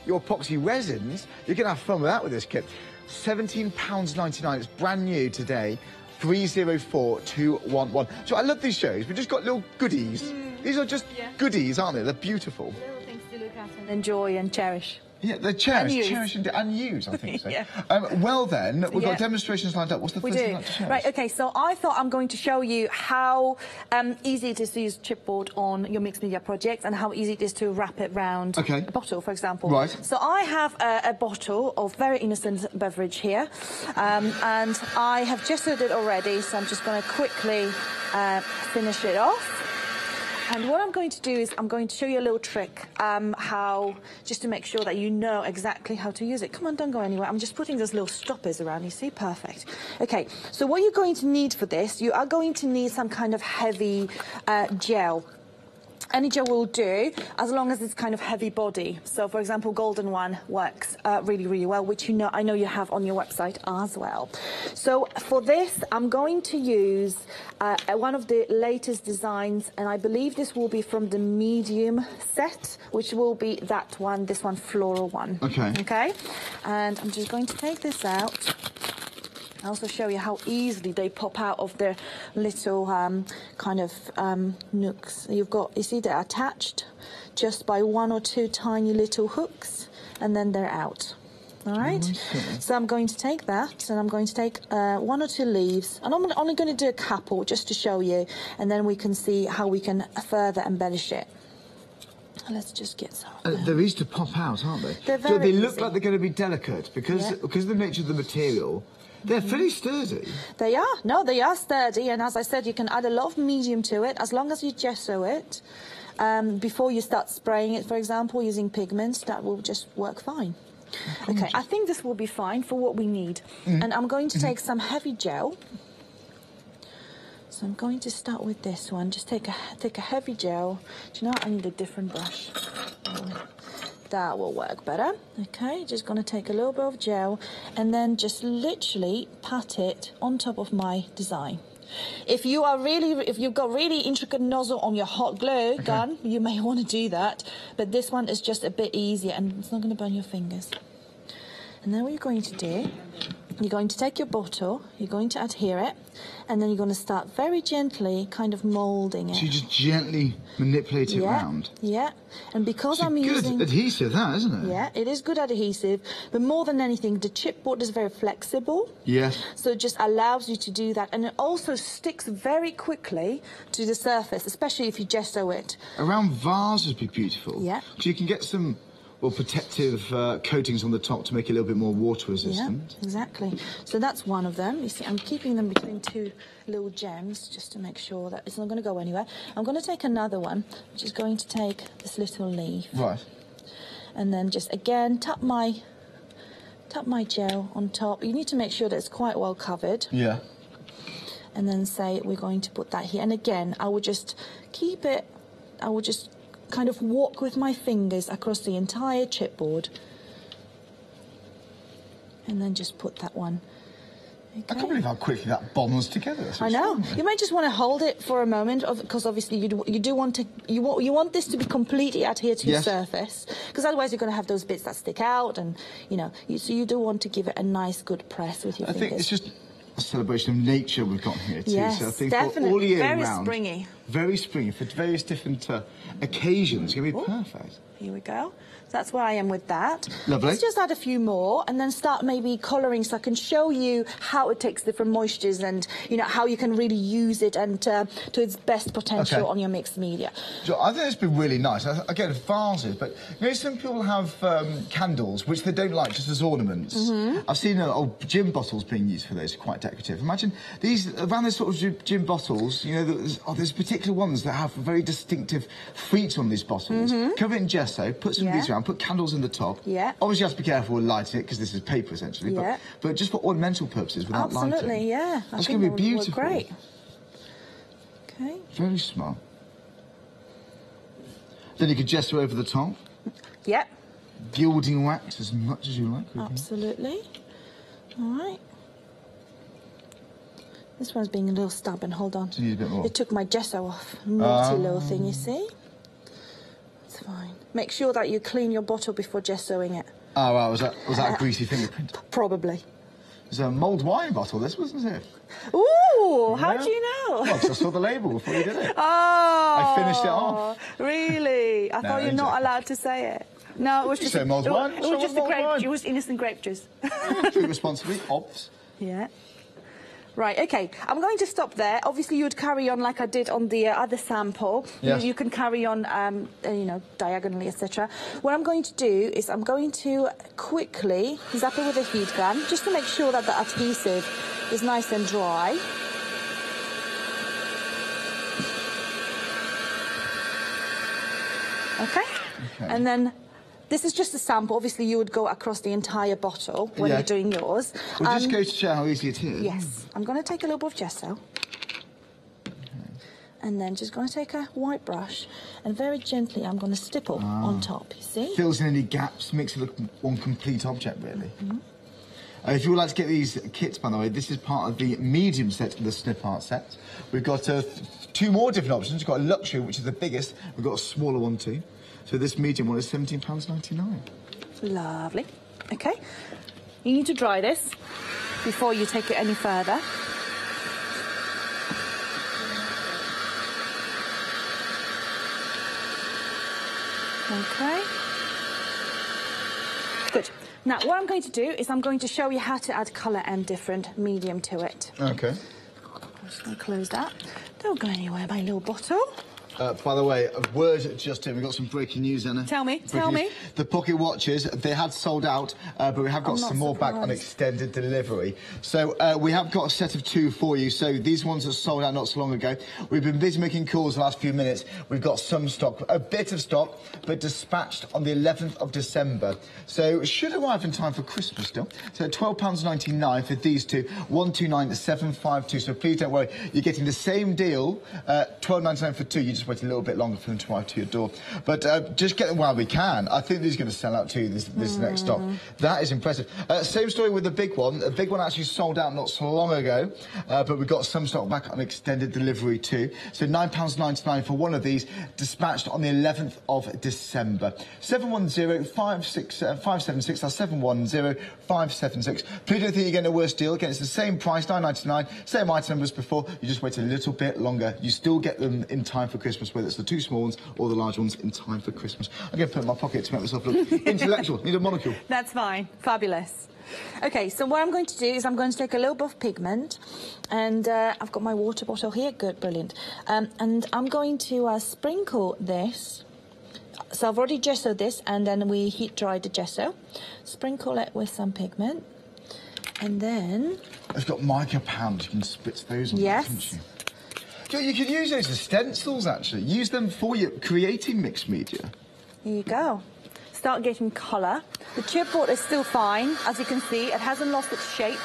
epoxy resins, you're going to have fun with that with this kit. £17.99. It's brand new today. 304211. So I love these shows. We've just got little goodies. These are just goodies, aren't they? They're beautiful. Little things to look at and enjoy and cherish. Yeah, they're cherish and use, I think so. Well then, we've got demonstrations lined up. What's the first thing you'd like to show us? Right, okay, so I thought I'm going to show you how easy it is to use chipboard on your mixed media projects and how easy it is to wrap it round a bottle, for example. Right. So I have a bottle of very innocent beverage here, and I have gessoed it already, so I'm just going to quickly finish it off. And what I'm going to do is I'm going to show you a little trick, just to make sure that you know exactly how to use it. Come on, don't go anywhere. I'm just putting those little stoppers around, you see? Perfect. Okay, so what you're going to need for this, you are going to need some kind of heavy gel. Any gel will do, as long as it's kind of heavy body. So, for example, Golden One works really, really well, which I know you have on your website as well. So, for this, I'm going to use one of the latest designs, and I believe this will be from the medium set, which will be that one, this one, floral one. Okay. Okay? And I'm just going to take this out. I'll also show you how easily they pop out of their little nooks. You see they're attached just by 1 or 2 tiny little hooks, and then they're out. All right? So I'm going to take that, and I'm going to take 1 or 2 leaves, and I'm only going to do a couple just to show you, and then we can see how we can further embellish it. Let's just get some. They're easy to pop out, aren't they? They're very they look easy. like they're going to be delicate because of the nature of the material. They're pretty sturdy. They are. No, they are sturdy. And as I said, you can add a lot of medium to it as long as you gesso it. Before you start spraying it, for example, using pigments, that will just work fine. Okay, I think this will be fine for what we need. And I'm going to take some heavy gel. So I'm going to start with this one. Just take a heavy gel. Do you know what? I need a different brush. That will work better. Okay, just going to take a little bit of gel and then just literally pat it on top of my design. If you've got really intricate nozzle on your hot glue gun, you may want to do that. But this one is just a bit easier and it's not going to burn your fingers. And then what you're going to do, you're going to take your bottle, you're going to adhere it, and then you're going to start very gently kind of moulding it. So you just gently manipulate it round? Yeah, and because I'm using... good adhesive, that, isn't it? Yeah, it is good adhesive, but more than anything, the chipboard is very flexible. Yes. So it just allows you to do that, and it also sticks very quickly to the surface, especially if you gesso it. Around vases would be beautiful. Yeah. So you can get some... protective coatings on the top to make it a little bit more water resistant. Yeah, exactly. So that's one of them. You see, I'm keeping them between 2 little gems just to make sure that it's not going to go anywhere. I'm going to take another one, which is going to take this little leaf. Right. And then just, again, tap my gel on top. You need to make sure that it's quite well covered. Yeah. And then say we're going to put that here. And again, I would just keep it, I would just kind of walk with my fingers across the entire chipboard and then just put that one I can't believe how quickly that bonds together. I know. You might just want to hold it for a moment, because obviously you do want to you want this to be completely adhered to your surface, because otherwise you're going to have those bits that stick out, and so you do want to give it a nice good press with your fingers. I think it's just a celebration of nature we've got here too. Yes, so I think definitely. For all year very round, springy. Very springy for various different occasions. It's going to be perfect. Here we go. That's where I am with that. Lovely. Let's just add a few more and then start maybe colouring, so I can show you how it takes different moistures and, how you can really use it and to its best potential on your mixed media. I think it's been really nice. Again, vases, but some people have candles, which they don't like, just as ornaments. I've seen old gin bottles being used for those, quite decorative. Imagine around those sort of gin bottles, there's particular ones that have very distinctive feet on these bottles. Cover it in gesso, put some of these around, put candles in the top. Yeah. Obviously, you have to be careful with lighting it, because this is paper, essentially. Yeah. But just for ornamental purposes, without lighting. Absolutely, yeah. That's going to be beautiful. Great. Okay. Very smart. Then you could gesso over the top. Yep. Gilding wax as much as you like. Absolutely. All right. This one's being a little stubborn. Hold on. Do you need a bit more? It took my gesso off. Naughty little thing, you see? It's fine. Make sure that you clean your bottle before gessoing it. Oh, wow. Was that a greasy fingerprint? Probably. It was a mulled wine bottle, this, wasn't it? Ooh, how do you know? Well, 'cause I saw the label before you did it. Oh. I finished it off. Really? I thought you're not allowed to say it. No, it was just mulled wine. It was just the grape. It was innocent grape juice. Drink responsibly, obs. Yeah. Right, okay, I'm going to stop there. Obviously, you would carry on like I did on the other sample. Yes. You can carry on, diagonally, etc. What I'm going to do is I'm going to quickly zap it with a heat gun, just to make sure that the adhesive is nice and dry. Okay? And then this is just a sample. Obviously, you would go across the entire bottle when you're doing yours. Well, just goes to show how easy it is. Yes. I'm going to take a little bit of gesso. And then just going to take a white brush and very gently I'm going to stipple on top, you see? Fills in any gaps, makes it look one complete object, really. If you would like to get these kits, by the way, this is part of the medium set of the Snip Art set. We've got two more different options. We've got a luxury, which is the biggest. We've got a smaller one too. So this medium one is £17.99. Lovely. Okay. You need to dry this before you take it any further. Okay. Good. Now, what I'm going to do is I'm going to show you how to add colour and different medium to it. Okay. I'm just going to close that. Don't go anywhere, my little bottle. By the way, a word just in. We've got some breaking news, Anna. Tell me. The pocket watches, they had sold out, but we have got some more back on extended delivery. So we have got a set of 2 for you. So these ones are sold out not so long ago. We've been busy making calls the last few minutes. We've got some stock, a bit of stock, but dispatched on the 11th of December. So it should arrive in time for Christmas still. So £12.99 for these two, 129,752. So please don't worry, you're getting the same deal, £12.99 for 2. You just wait a little bit longer for them to arrive to your door. But just get them while we can. I think these are going to sell out too, this next stock. That is impressive. Same story with the big one. The big one actually sold out not so long ago, but we've got some stock back on extended delivery too. So £9.99 for one of these, dispatched on the 11th of December. 710-576, that's 710-576. Please don't think you're getting a worse deal. Again, it's the same price, £9.99, same item numbers before. You just wait a little bit longer. You still get them in time for Christmas, whether it's the 2 small ones or the large ones in time for Christmas. I'm going to put it in my pocket to make myself look intellectual. Need a monocle. That's fine. Fabulous. Okay, so what I'm going to do is I'm going to take a little bit of pigment, and I've got my water bottle here. Good, brilliant. And I'm going to sprinkle this. So I've already gessoed this, and then we heat dried the gesso. Sprinkle it with some pigment, and then... It's got mica powder. You can spritz those on, yes. Can't you? You could use those as stencils, actually. Use them for your creating mixed media. Here you go. Start getting colour. The chipboard is still fine, as you can see. It hasn't lost its shape.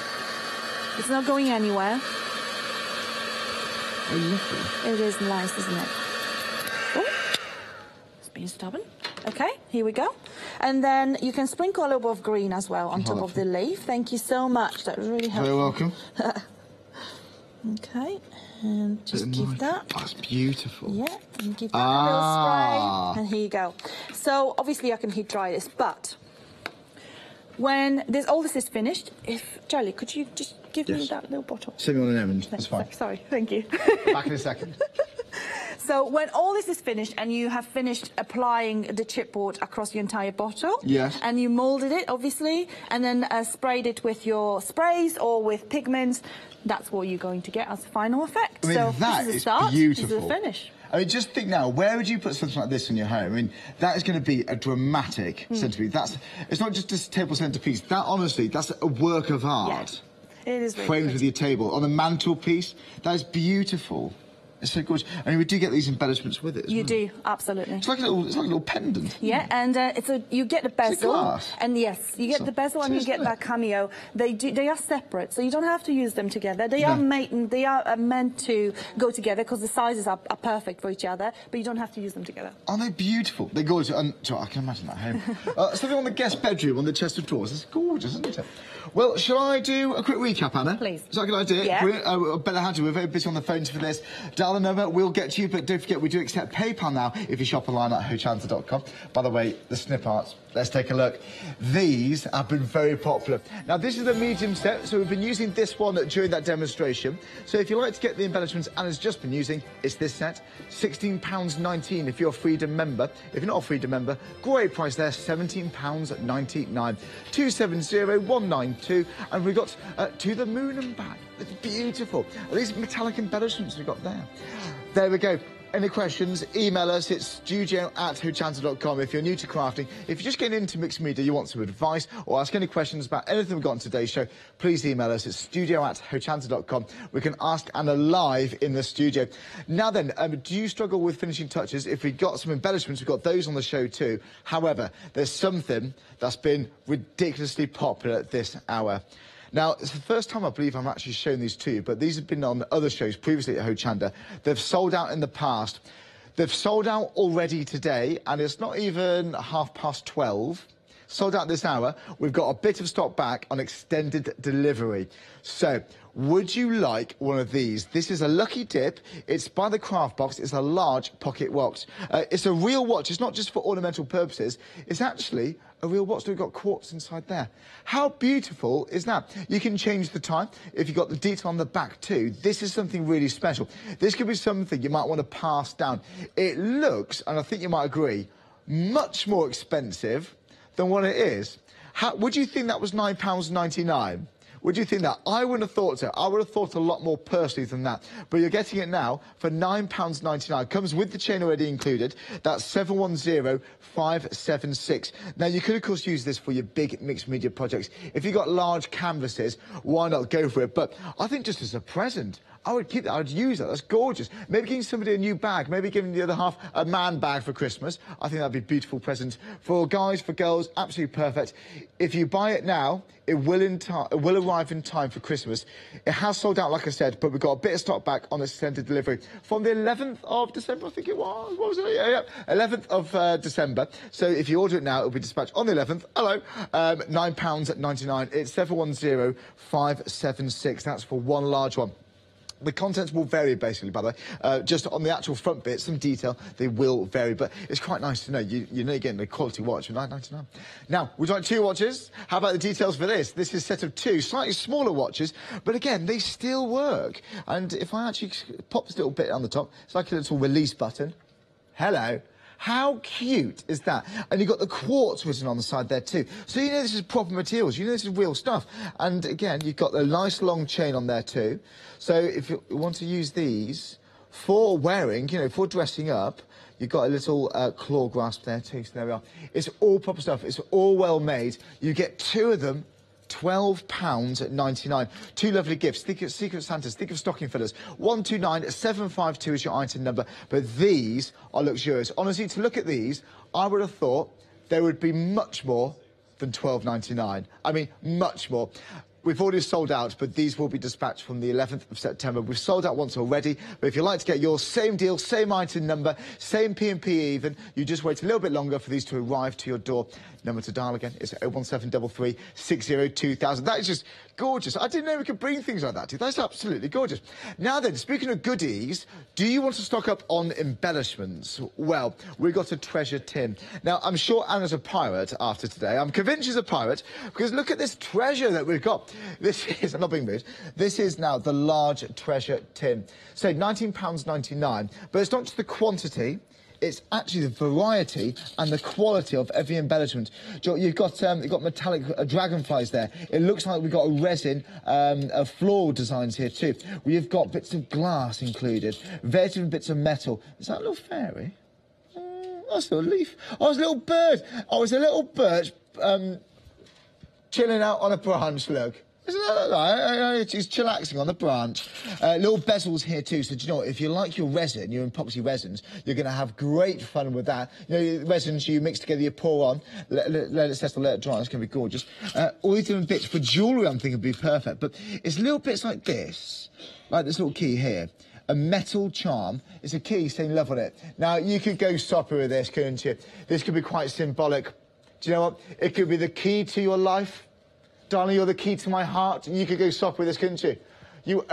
It's not going anywhere. Oh, lovely. It is nice, isn't it? Oh, it's being stubborn. Okay, here we go. And then you can sprinkle a little bit of green as well on top of the leaf. Thank you so much. That was really helpful. Very welcome. Okay, and just give that. That's beautiful. Yeah, and give that a little spray. And here you go. So obviously I can heat dry this, but when all this is finished, Charlie, could you just give me that little bottle? Send me on an errand. That's fine. Sorry, thank you. Back in a second. So when all this is finished and you have finished applying the chipboard across your entire bottle, yes, and you moulded it, obviously, and then sprayed it with your sprays or with pigments, that's what you're going to get as a final effect. I mean, so that this is is a start, beautiful. This is a finish. I mean, just think now, where would you put something like this in your home? I mean, that is going to be a dramatic centrepiece. It's not just a table centrepiece. That, honestly, that's a work of art. Yeah, it is really framed good. with your table. On the mantelpiece, that is beautiful. It's so gorgeous. And we do get these embellishments with it as well. You do, absolutely. It's like a little pendant. Yeah, and you get the bezel. It's a glass. And yes, you get the bezel and you get that cameo. They are separate, so you don't have to use them together. They are meant to go together because the sizes are perfect for each other, but you don't have to use them together. Aren't they beautiful? They're gorgeous. And I can imagine that at home. Something on the guest bedroom, on the chest of drawers. It's gorgeous, isn't it? Well, shall I do a quick recap, Anna? Please. Is that a good idea? Yeah. Bella Hadger, we're very busy on the phones for this. Dial the number, we'll get to you, but don't forget we do accept PayPal now if you shop online at hochanda.com. By the way, the snip arts, let's take a look. These have been very popular. Now, this is the medium set, so we've been using this one during that demonstration. So if you like to get the embellishments Anna's just been using, it's this set. £16.19 if you're a Freedom member. If you're not a Freedom member, great price there, £17.99. 270192, and we got To the Moon and Back. It's beautiful. These metallic embellishments we got there. There we go. Any questions, email us. It's studio@hochanda.com. If you're new to crafting, if you're just getting into mixed media, you want some advice or ask any questions about anything we've got on today's show, please email us. It's studio@hochanda.com. We can ask Anna live in the studio. Now then, do you struggle with finishing touches? If we've got some embellishments, we've got those on the show too. However, there's something that's been ridiculously popular this hour. Now, it's the first time I believe I'm actually showing these to you, but these have been on other shows previously at Hochanda. They've sold out in the past. They've sold out already today, and it's not even 12:30. Sold out this hour. We've got a bit of stock back on extended delivery. So, would you like one of these? This is a lucky dip. It's by the Craft Box. It's a large pocket watch. It's a real watch. It's not just for ornamental purposes. It's actually a real watch. We've got quartz inside there. How beautiful is that? You can change the time. If you've got the detail on the back too, this is something really special. This could be something you might want to pass down. It looks, and I think you might agree, much more expensive than what it is. Would you think that was £9.99? Would you think that? I wouldn't have thought so. I would have thought a lot more personally than that. But you're getting it now for £9.99. Comes with the chain already included. That's 710576. Now, you could, of course, use this for your big mixed media projects. If you've got large canvases, why not go for it? But I think just as a present, I would keep that. I would use that. That's gorgeous. Maybe giving somebody a new bag. Maybe giving the other half a man bag for Christmas. I think that'd be a beautiful present for guys, for girls. Absolutely perfect. If you buy it now, it will arrive in time for Christmas. It has sold out, like I said, but we've got a bit of stock back on extended delivery from the 11th of December, I think it was. What was it? Yeah. 11th of December. So if you order it now, it'll be dispatched on the 11th. Hello. £9.99. It's 710576. That's for one large one. The contents will vary, basically, by the way. Just on the actual front bit, some detail, they will vary. But it's quite nice to know. You know you're getting a quality watch for £9.99. Now, would you like two watches? How about the details for this? This is a set of two, slightly smaller watches. But again, they still work. And if I actually pop this little bit on the top, it's like a little release button. Hello. How cute is that? And you've got the quartz written on the side there too. So you know this is proper materials. You know this is real stuff. And again, you've got the nice long chain on there too. So if you want to use these for wearing, you know, for dressing up, you've got a little claw grasp there too. So there we are. It's all proper stuff. It's all well made. You get two of them. £12.99. Two lovely gifts. Think of Secret Santas, think of stocking fillers. 129752 is your item number, but these are luxurious. Honestly, to look at these, I would have thought there would be much more than £12.99. I mean, much more. We've already sold out, but these will be dispatched from the 11th of September. We've sold out once already, but if you'd like to get yours, same deal, same item number, same P&P even, you just wait a little bit longer for these to arrive to your door. Number to dial again is 01733 60 2000. That is just gorgeous. I didn't know we could bring things like that to you. That's absolutely gorgeous. Now then, speaking of goodies, do you want to stock up on embellishments? Well, we've got a treasure tin. Now, I'm sure Anna's a pirate after today. I'm convinced she's a pirate, because look at this treasure that we've got. This is, I'm not being rude, this is now the large treasure tin. So £19.99, but it's not just the quantity, it's actually the variety and the quality of every embellishment. You've got metallic dragonflies there. It looks like we've got a resin, floral designs here too. We've got bits of glass included, various different bits of metal. Is that a little fairy? That's a little leaf. Oh, it's a little bird. Oh, it's a little bird chilling out on a branch, look. Isn't that right? He's chillaxing on the branch. Little bezels here too, so do you know what? If you like your resin, your epoxy resins, you're going to have great fun with that. You know, resins you mix together, you pour on, let it settle, let it dry, it's going to be gorgeous. All these different bits for jewellery, I'm thinking would be perfect, but it's little bits like this little key here. A metal charm. It's a key saying love on it. Now, you could go soppy with this, couldn't you? This could be quite symbolic. Do you know what? It could be the key to your life. Darling, you're the key to my heart. You could go soft with this, couldn't you? You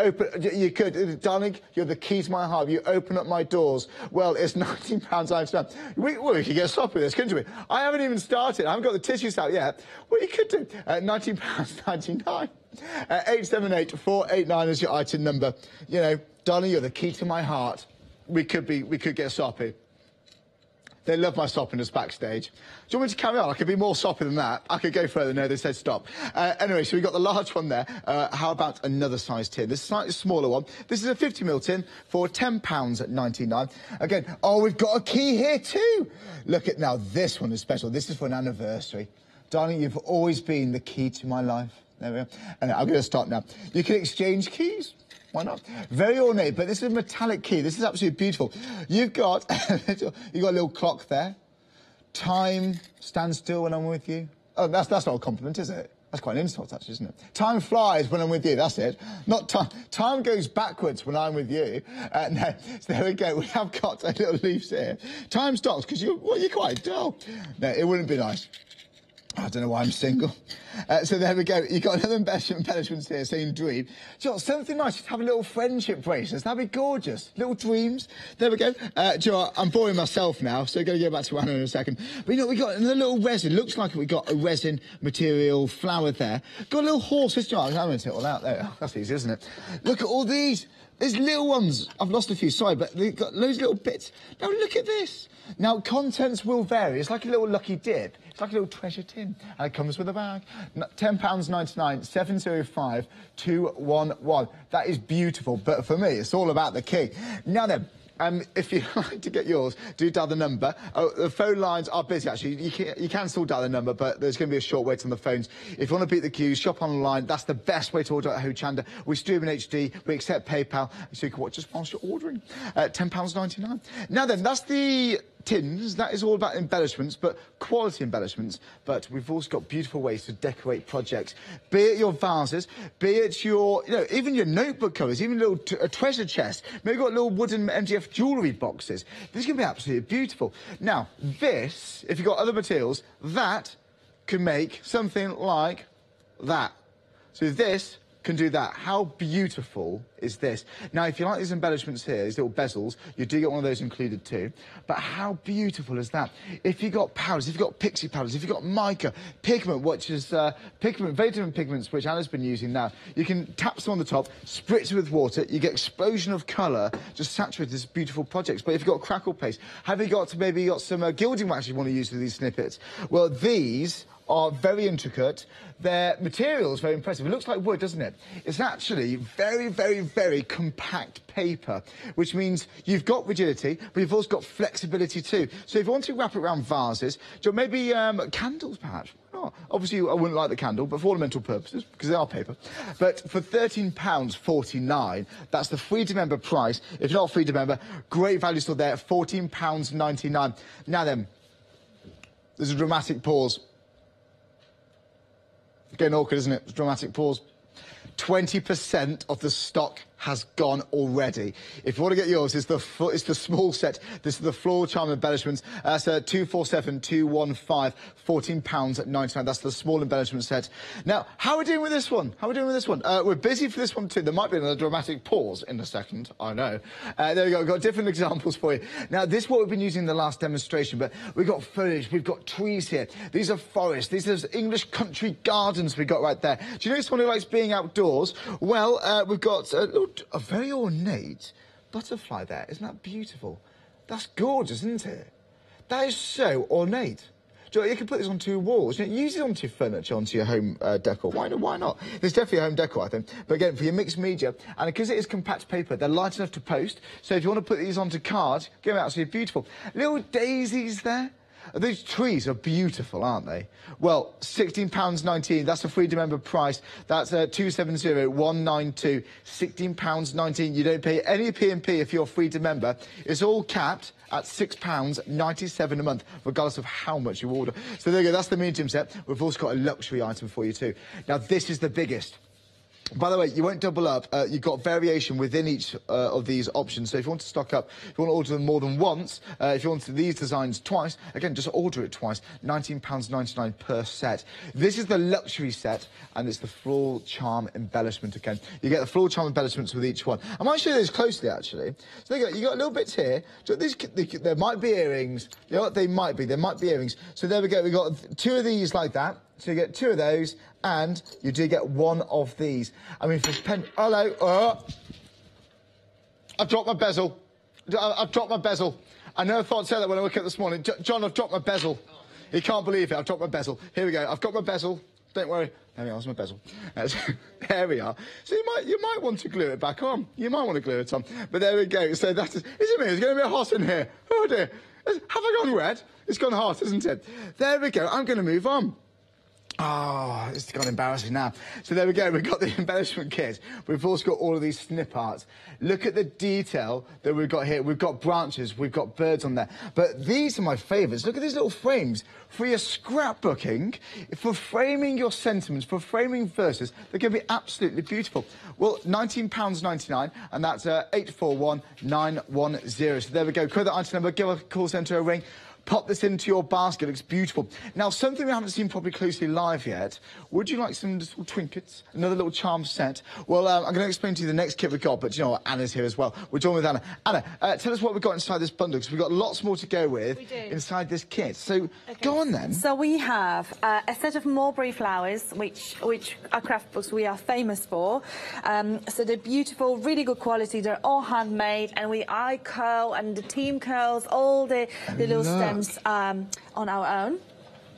could. Darling, you're the key to my heart. You open up my doors. Well, it's £19.99. We could get soft with this, couldn't we? I haven't even started. I haven't got the tissues out yet. Well, you could do. £19.99. 878 489 is your item number. You know, darling, you're the key to my heart. We could get soppy. They love my soppiness backstage. Do you want me to carry on? I could be more soppy than that. I could go further. No, they said stop. Anyway, so we've got the large one there. How about another size tin? This is a slightly smaller one. This is a 50ml tin for £10.99. Again, oh, we've got a key here too. Look at now, this one is special. This is for an anniversary. Darling, you've always been the key to my life. There we are. And I'm going to start now. You can exchange keys. Why not? Very ornate, but this is a metallic key. This is absolutely beautiful. You've got a little clock there. Time stands still when I'm with you. Oh, that's not a compliment, is it? That's quite an insult, actually, isn't it? Time flies when I'm with you. That's it. Not time. Time goes backwards when I'm with you. No. So there we go. We have got a little leaves here. Time stops because you're quite dull. No, it wouldn't be nice. I don't know why I'm single. So there we go. You've got another embellishments here saying dream. Do you know, something nice, just have a little friendship bracelet. That'd be gorgeous. Little dreams. There we go. Do you know what? I'm boring myself now, so we're going to go back to Anna in a second. But you know, we got another little resin. Looks like we got a resin material flower there. Got a little horse. I'm going to take it all out there. That's easy, isn't it? Look at all these. There's little ones. I've lost a few, sorry, but they've got loads of little bits. Now, look at this. Now, contents will vary. It's like a little lucky dip. It's like a little treasure tin. And it comes with a bag. £10.99, 705 211. That is beautiful, but for me, it's all about the key. Now then, if you'd like to get yours, do dial the number. Oh, the phone lines are busy, actually. You can still dial the number, but there's going to be a short wait on the phones. If you want to beat the queues, shop online. That's the best way to order at Hochanda. We stream in HD. We accept PayPal, so you can watch us whilst you're ordering. £10.99. Now then, that's the tins. That is all about embellishments, but quality embellishments. But we've also got beautiful ways to decorate projects. Be it your vases, be it your, even your notebook covers, even a little treasure chest. Maybe got little wooden MDF jewellery boxes. This is going to be absolutely beautiful. Now, this, if you've got other materials, that can make something like that. So this can do that. How beautiful is this? Now, if you like these embellishments here, these little bezels, you do get one of those included too. But how beautiful is that? If you've got powders, if you've got pixie powders, if you've got mica, pigment, which is pigment, very different pigments, which Anna's been using now, you can tap some on the top, spritz it with water, you get explosion of colour, just saturate this beautiful projects. But if you've got crackle paste, have you got some gilding wax you want to use with these snippets? Well, these are very intricate. Their material is very impressive. It looks like wood, doesn't it? It's actually very, very, very compact paper, which means you've got rigidity, but you've also got flexibility too. So if you want to wrap it around vases, maybe candles perhaps. Oh, obviously, I wouldn't like the candle, but for ornamental purposes, because they are paper. But for £13.49, that's the free to member price. If you're not a free to member, great value still there at £14.99. Now then, there's a dramatic pause. Getting awkward, isn't it? Dramatic pause. 20% of the stock has gone already. If you want to get yours, it's the small set. This is the floral charm embellishments. That's 247-215, £14.99. That's the small embellishment set. Now, how are we doing with this one? We're busy for this one too. There might be another dramatic pause in a second. I know. There we go. We've got different examples for you. Now, this is what we've been using in the last demonstration, but we've got foliage, we've got trees here. These are forests. These are English country gardens we got right there. Do you know someone who likes being outdoors? Well, we've got a very ornate butterfly there. Isn't that beautiful? That's gorgeous, isn't it? That is so ornate. Do you know, you can put this onto your walls. You know, use it onto your furniture, onto your home decor. Why not? There's definitely a home decor, I think. But again, for your mixed media, and because it is compact paper, they're light enough to post. So if you want to put these onto cards, get them absolutely beautiful. Little daisies there. These trees are beautiful, aren't they? Well, £16.19, that's a Freedom member price. That's 270-192, £16.19. You don't pay any P&P if you're a Freedom member. It's all capped at £6.97 a month, regardless of how much you order. So there you go, that's the medium set. We've also got a luxury item for you too. Now, this is the biggest. By the way, you won't double up. You've got variation within each of these options. So if you want to stock up, if you want to order them more than once, if you want these designs twice, again, just order it twice. £19.99 per set. This is the luxury set, and it's the floral charm embellishment again. You get the floral charm embellishments with each one. I might show you those closely, actually. So there you go. You got little bits here. So there might be earrings. You know what? There might be earrings. So there we go. We got 2 of these like that. So you get 2 of those, and you do get 1 of these. I mean, for pen... Hello. I've dropped my bezel. I've dropped my bezel. I never thought I'd say that when I woke up this morning. John, I've dropped my bezel. He can't believe it. I've dropped my bezel. Here we go. I've got my bezel. Don't worry. There we are. There's my bezel. There we are. So you might want to glue it back on. You might want to glue it on. But there we go. So that is... Is it me? It's going to be hot in here. Oh, dear. Have I gone red? It's gone hot, isn't it? There we go. I'm going to move on. Oh, it's got embarrassing now. So there we go, we've got the embellishment kit. We've also got all of these snip arts. Look at the detail that we've got here. We've got branches, we've got birds on there. But these are my favourites. Look at these little frames for your scrapbooking, for framing your sentiments, for framing verses. They're going to be absolutely beautiful. Well, £19.99, and that's 841910. So there we go. Code that item number, give a call centre a ring. Pop this into your basket. It's beautiful. Now, something we haven't seen properly closely live yet. Would you like some little trinkets? Another little charm set? Well, I'm going to explain to you the next kit we've got, but you know what? Anna's here as well. We're joined with Anna. Anna, tell us what we've got inside this bundle, because we've got lots more to go with inside this kit. So, go on then. So we have a set of mulberry flowers, which our craft books we are famous for. So they're beautiful, really good quality. They're all handmade, and I curl, and the team curls all the little stems on our own.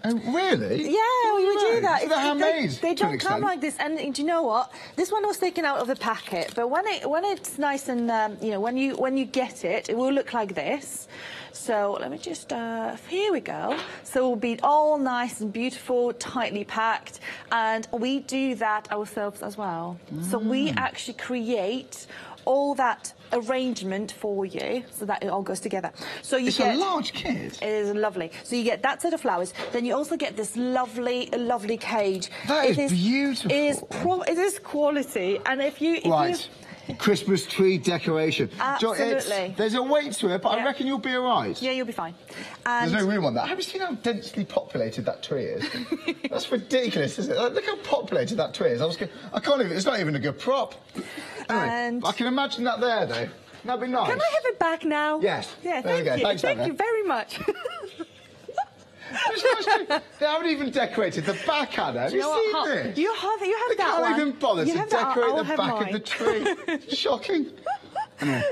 Oh, really? Yeah, we would do that. So they're handmade. They don't come like this. And do you know what? This one was taken out of the packet, but when it's nice and you know, when you get it, it will look like this. So let me just here we go. So it will be all nice and beautiful, tightly packed, and we do that ourselves as well. So we actually create all that arrangement for you so that it all goes together. So you get a large kit. It is lovely. So you get that set of flowers. Then you also get this lovely cage. That is beautiful. It is quality. And if you Christmas tree decoration. Absolutely. There's a weight to it, but I reckon you'll be all right. Yeah, you'll be fine. There's no room on that. Have you seen how densely populated that tree is? That's ridiculous, isn't it? Look how populated that tree is. I can't even. It's not even a good prop. Anyway, I can imagine that there, though. That'd be nice. Can I have it back now? Yes. Yeah, thank you. Thanks, thank you very much. They haven't even decorated the back, Anna. Have you seen this? You have they that one. They can't even bother to decorate the back mine. of the tree. Shocking.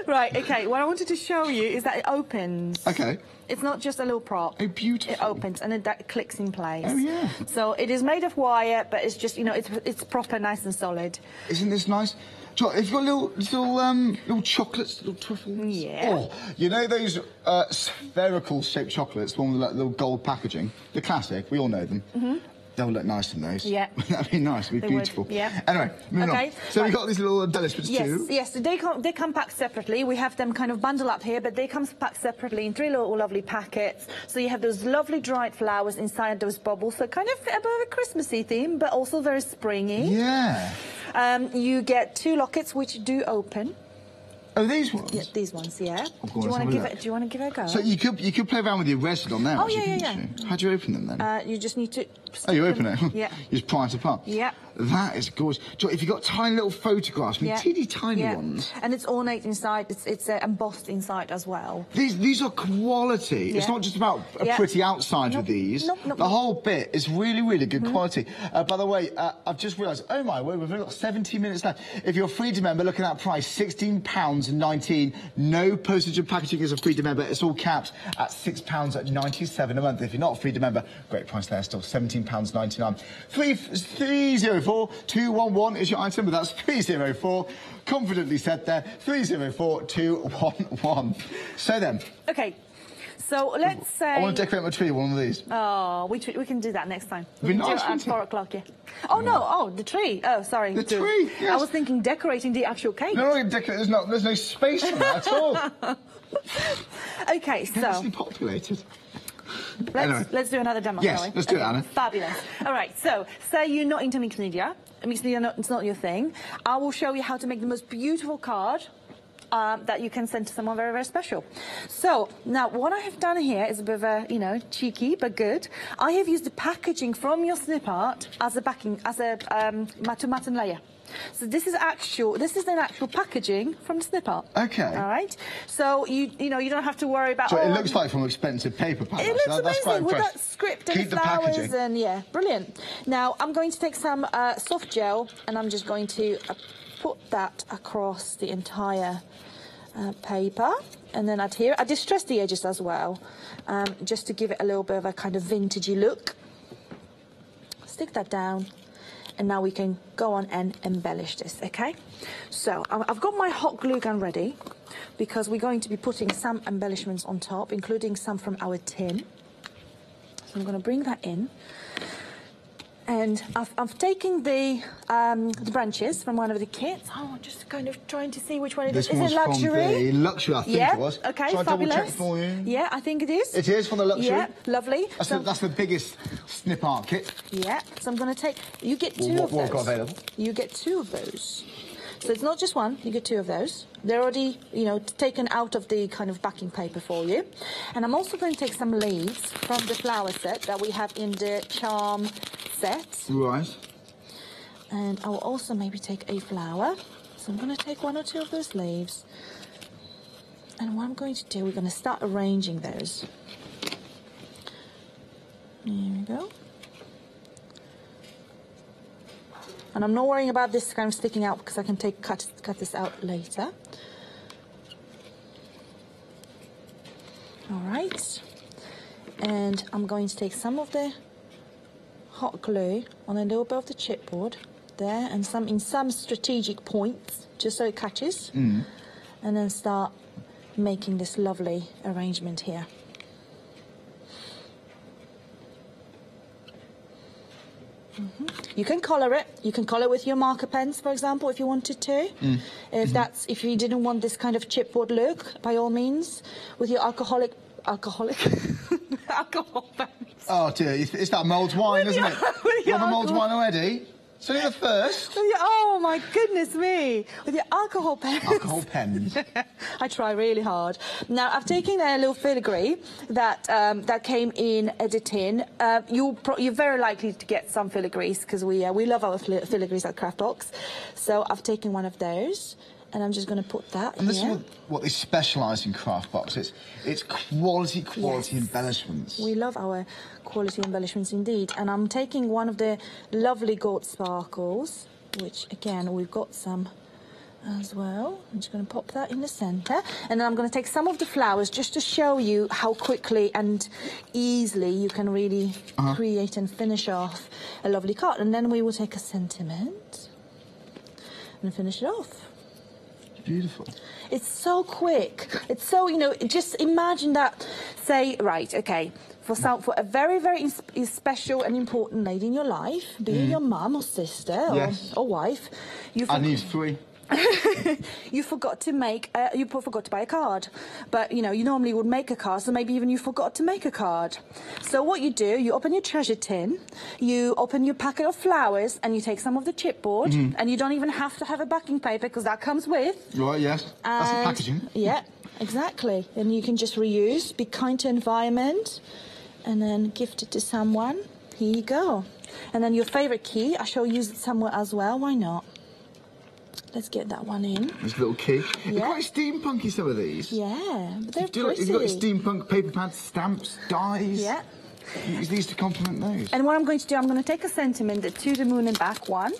Right, OK, what I wanted to show you is that it opens. OK. It's not just a little prop. Oh, beautiful. It opens and it clicks in place. Oh, yeah. So it is made of wire, but it's just, you know, it's proper, nice and solid. Isn't this nice? If you've got little chocolates, little truffles. Yeah. Oh, you know those spherical shaped chocolates, the one with that little gold packaging? The classic, we all know them. They'll look nice in those. Yeah. That'd be nice, it'd be beautiful. Would, yeah. Anyway, moving on. So we've got these little embellishments too. Yes, so they come packed separately. We have them kind of bundled up here, but they come packed separately in 3 little lovely packets. So you have those lovely dried flowers inside those bubbles, so kind of a bit of a Christmassy theme, but also very springy. Yeah. You get 2 lockets which do open. Oh, these ones? Yeah, these ones, yeah. Oh, do you want to give it? Do you want to give it a go? So you could play around with your resin on there. Oh, actually, yeah. How do you open them then? You just need to. Oh, you open it? Yeah. You just pry it apart? Yeah. That is gorgeous. So if you've got tiny little photographs, teeny tiny ones. And it's ornate inside, it's embossed inside as well. These are quality. Yeah. It's not just about a pretty outside with these. The whole bit is really, really good quality. By the way, I've just realised, oh my word, we've only got 17 minutes left. If you're a Freedom member, look at that price, £16.19. No postage and packaging as a Freedom member. It's all capped at £6.97 a month. If you're not a Freedom member, great price there still, £17.99. 304-211 is your item number. That's 304. Confidently said there. 304-211. So then. Okay. So let's say. I want to decorate my tree with one of these. Oh, we can do that next time. We can do it at 4 o'clock, yeah. Oh no! Oh, the tree. Oh, sorry. The tree. Yes. I was thinking decorating the actual cake. No, there's no space for that at all. Okay, so. Densely populated. Let's do another demo, yes, shall we? Let's do it, Anna. Fabulous. All right, so say you're not into mixed media. Mixed media, it's not your thing. I will show you how to make the most beautiful card that you can send to someone very, very special. So now what I have done here is a bit of a, cheeky but good. I have used the packaging from your snip art as a backing, as a matte layer. So this is an actual packaging from the snip art. Okay. All right. So you don't have to worry about. So it looks like from expensive paper pack. It looks that's quite amazing with impressive. that script Keep and the flowers packaging. and yeah, brilliant. Now I'm going to take some soft gel and I'm just going to put that across the entire paper and then adhere. I distress the edges as well, just to give it a little bit of a kind of vintagey look. Stick that down. And now we can go on and embellish this, okay? So I've got my hot glue gun ready because we're going to be putting some embellishments on top, including some from our tin. So I'm going to bring that in. And I've taken the branches from one of the kits. Oh, I'm just kind of trying to see which one it is. Is it luxury? From the luxury, I think it was. Okay, Shall I fabulous. double check for you? Yeah, I think it is. It is from the luxury? Yeah, lovely. That's the biggest snip art kit. Yeah, so I'm going to take... You get two of those. What got available? You get 2 of those. So it's not just one, you get 2 of those. They're already, taken out of the kind of backing paper for you. And I'm also going to take some leaves from the flower set that we have in the charm set. Right. And I will also maybe take a flower. So I'm going to take 1 or 2 of those leaves. And what I'm going to do, we're going to start arranging those. There we go. And I'm not worrying about this kind of sticking out because I can cut this out later. All right. And I'm going to take some of the hot glue on a little bit of the chipboard there and in some strategic points just so it catches. And then start making this lovely arrangement here. You can colour it. You can colour with your marker pens, for example, if you wanted to. If you didn't want this kind of chipboard look, by all means, with your alcohol pens. Oh dear, it's that mulled wine, isn't it? You have a mulled wine already? So you're the first. Oh my goodness me! With your alcohol pens. Alcohol pens. I try really hard. Now I've taken a little filigree that came in a tin. You're very likely to get some filigrees because we love our filigrees at Craft Box. So I've taken one of those. And I'm just going to put that and here. This is what they specialise in Craft Box. It's quality embellishments. We love our quality embellishments indeed. And I'm taking one of the lovely gold sparkles, which again we've got some as well. I'm just going to pop that in the centre. And then I'm going to take some of the flowers just to show you how quickly and easily you can really create and finish off a lovely card. And then we will take a sentiment and finish it off. Beautiful. It's so quick. It's so, just imagine that, say, right, okay, for a very, very special and important lady in your life, be it your mum or sister or wife. I need 3. you forgot to make, you forgot to buy a card. But, you know, you normally would make a card, so maybe even you forgot to make a card. So what you do, you open your treasure tin, you open your packet of flowers, and you take some of the chipboard, and you don't even have to have a backing paper, because that comes with. Right, yes. That's the packaging. Yeah, exactly. And you can just reuse, be kind to environment, and then gift it to someone. Here you go. And then your favourite key, I shall use it somewhere as well, why not? Let's get that one in. This little key. Yeah. They're quite steampunky, some of these. Yeah, but they're pretty. You've got steampunk paper pads, stamps, dies. Yeah. Use these to complement those. And what I'm going to do, I'm going to take a sentiment to the moon and back one.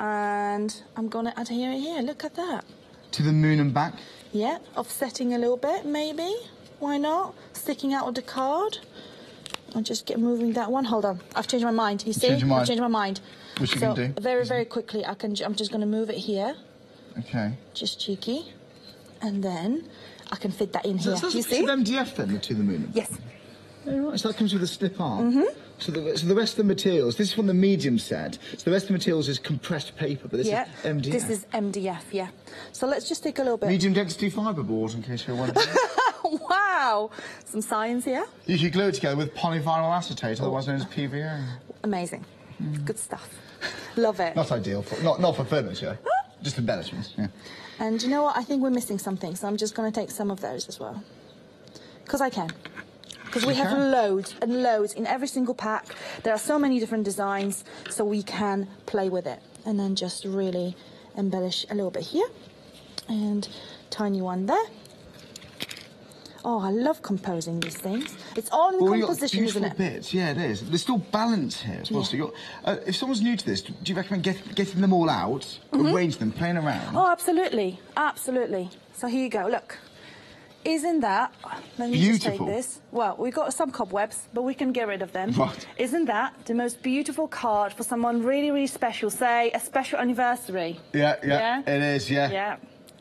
And I'm going to adhere it here. Look at that. To the moon and back? Yeah, offsetting a little bit, maybe. Why not? Sticking out of the card. I'll just get moving that one. Hold on. I've changed my mind. You see? I've changed my mind. Which you can do. Very, very quickly, I'm just going to move it here. Okay. Just cheeky. And then I can fit that in here. So you see? MDF then, to the moon? Yes. Oh, right. So that comes with a snip arm. So the rest of the materials, this is from the medium set. So the rest of the materials is compressed paper, but this is MDF. This is MDF, yeah. So let's just take a little bit. Medium density fibreboard, in case you're wondering. Wow! Some science here. You should glue it together with polyvinyl acetate, otherwise known as PVA. Amazing. Good stuff. Love it. Not ideal, not for furniture, just embellishments, yeah. And you know what? I think we're missing something, so I'm just going to take some of those as well. Because I can. Because we have loads and loads in every single pack. There are so many different designs, so we can play with it. And then just really embellish a little bit here. And tiny one there. Oh, I love composing these things. It's all in composition, isn't it? Bits. Yeah, it is. There's still balance here as well. So you got, if someone's new to this, do you recommend getting them all out, arrange them, playing around? Oh, absolutely. Absolutely. So here you go. Look. Isn't that... Let me just take this. Well, we've got some cobwebs, but we can get rid of them. Right. Isn't that the most beautiful card for someone really, really special? Say, a special anniversary. Yeah. It is, yeah. Yeah.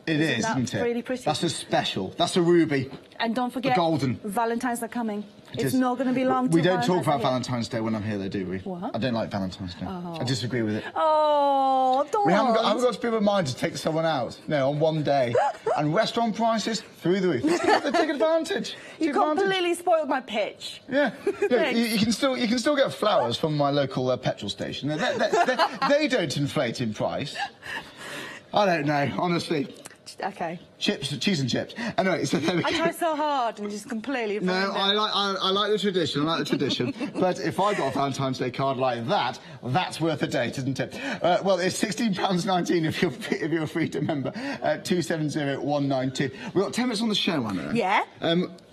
Isn't it? Really pretty. That's a special. That's a ruby. And don't forget, golden. Valentine's are coming. It's not going to be long. We don't talk about Valentine's Day when I'm here, though, do we? What? I don't like Valentine's Day. I disagree with it. Oh, don't. I haven't got to be reminded to take someone out. No, on one day. And restaurant prices through the roof. Take advantage. You completely spoiled my pitch. Yeah. You can still get flowers from my local petrol station. They don't inflate in price. I don't know, honestly. Okay. Cheese and chips. Anyway, so there we go. I try so hard and just completely... No, I like the tradition, but if I got a Valentine's Day card like that, that's worth a date, isn't it? Well, it's £16.19 if you're a free to member. 270192. We've got 10 minutes on the show, Anna. Yeah.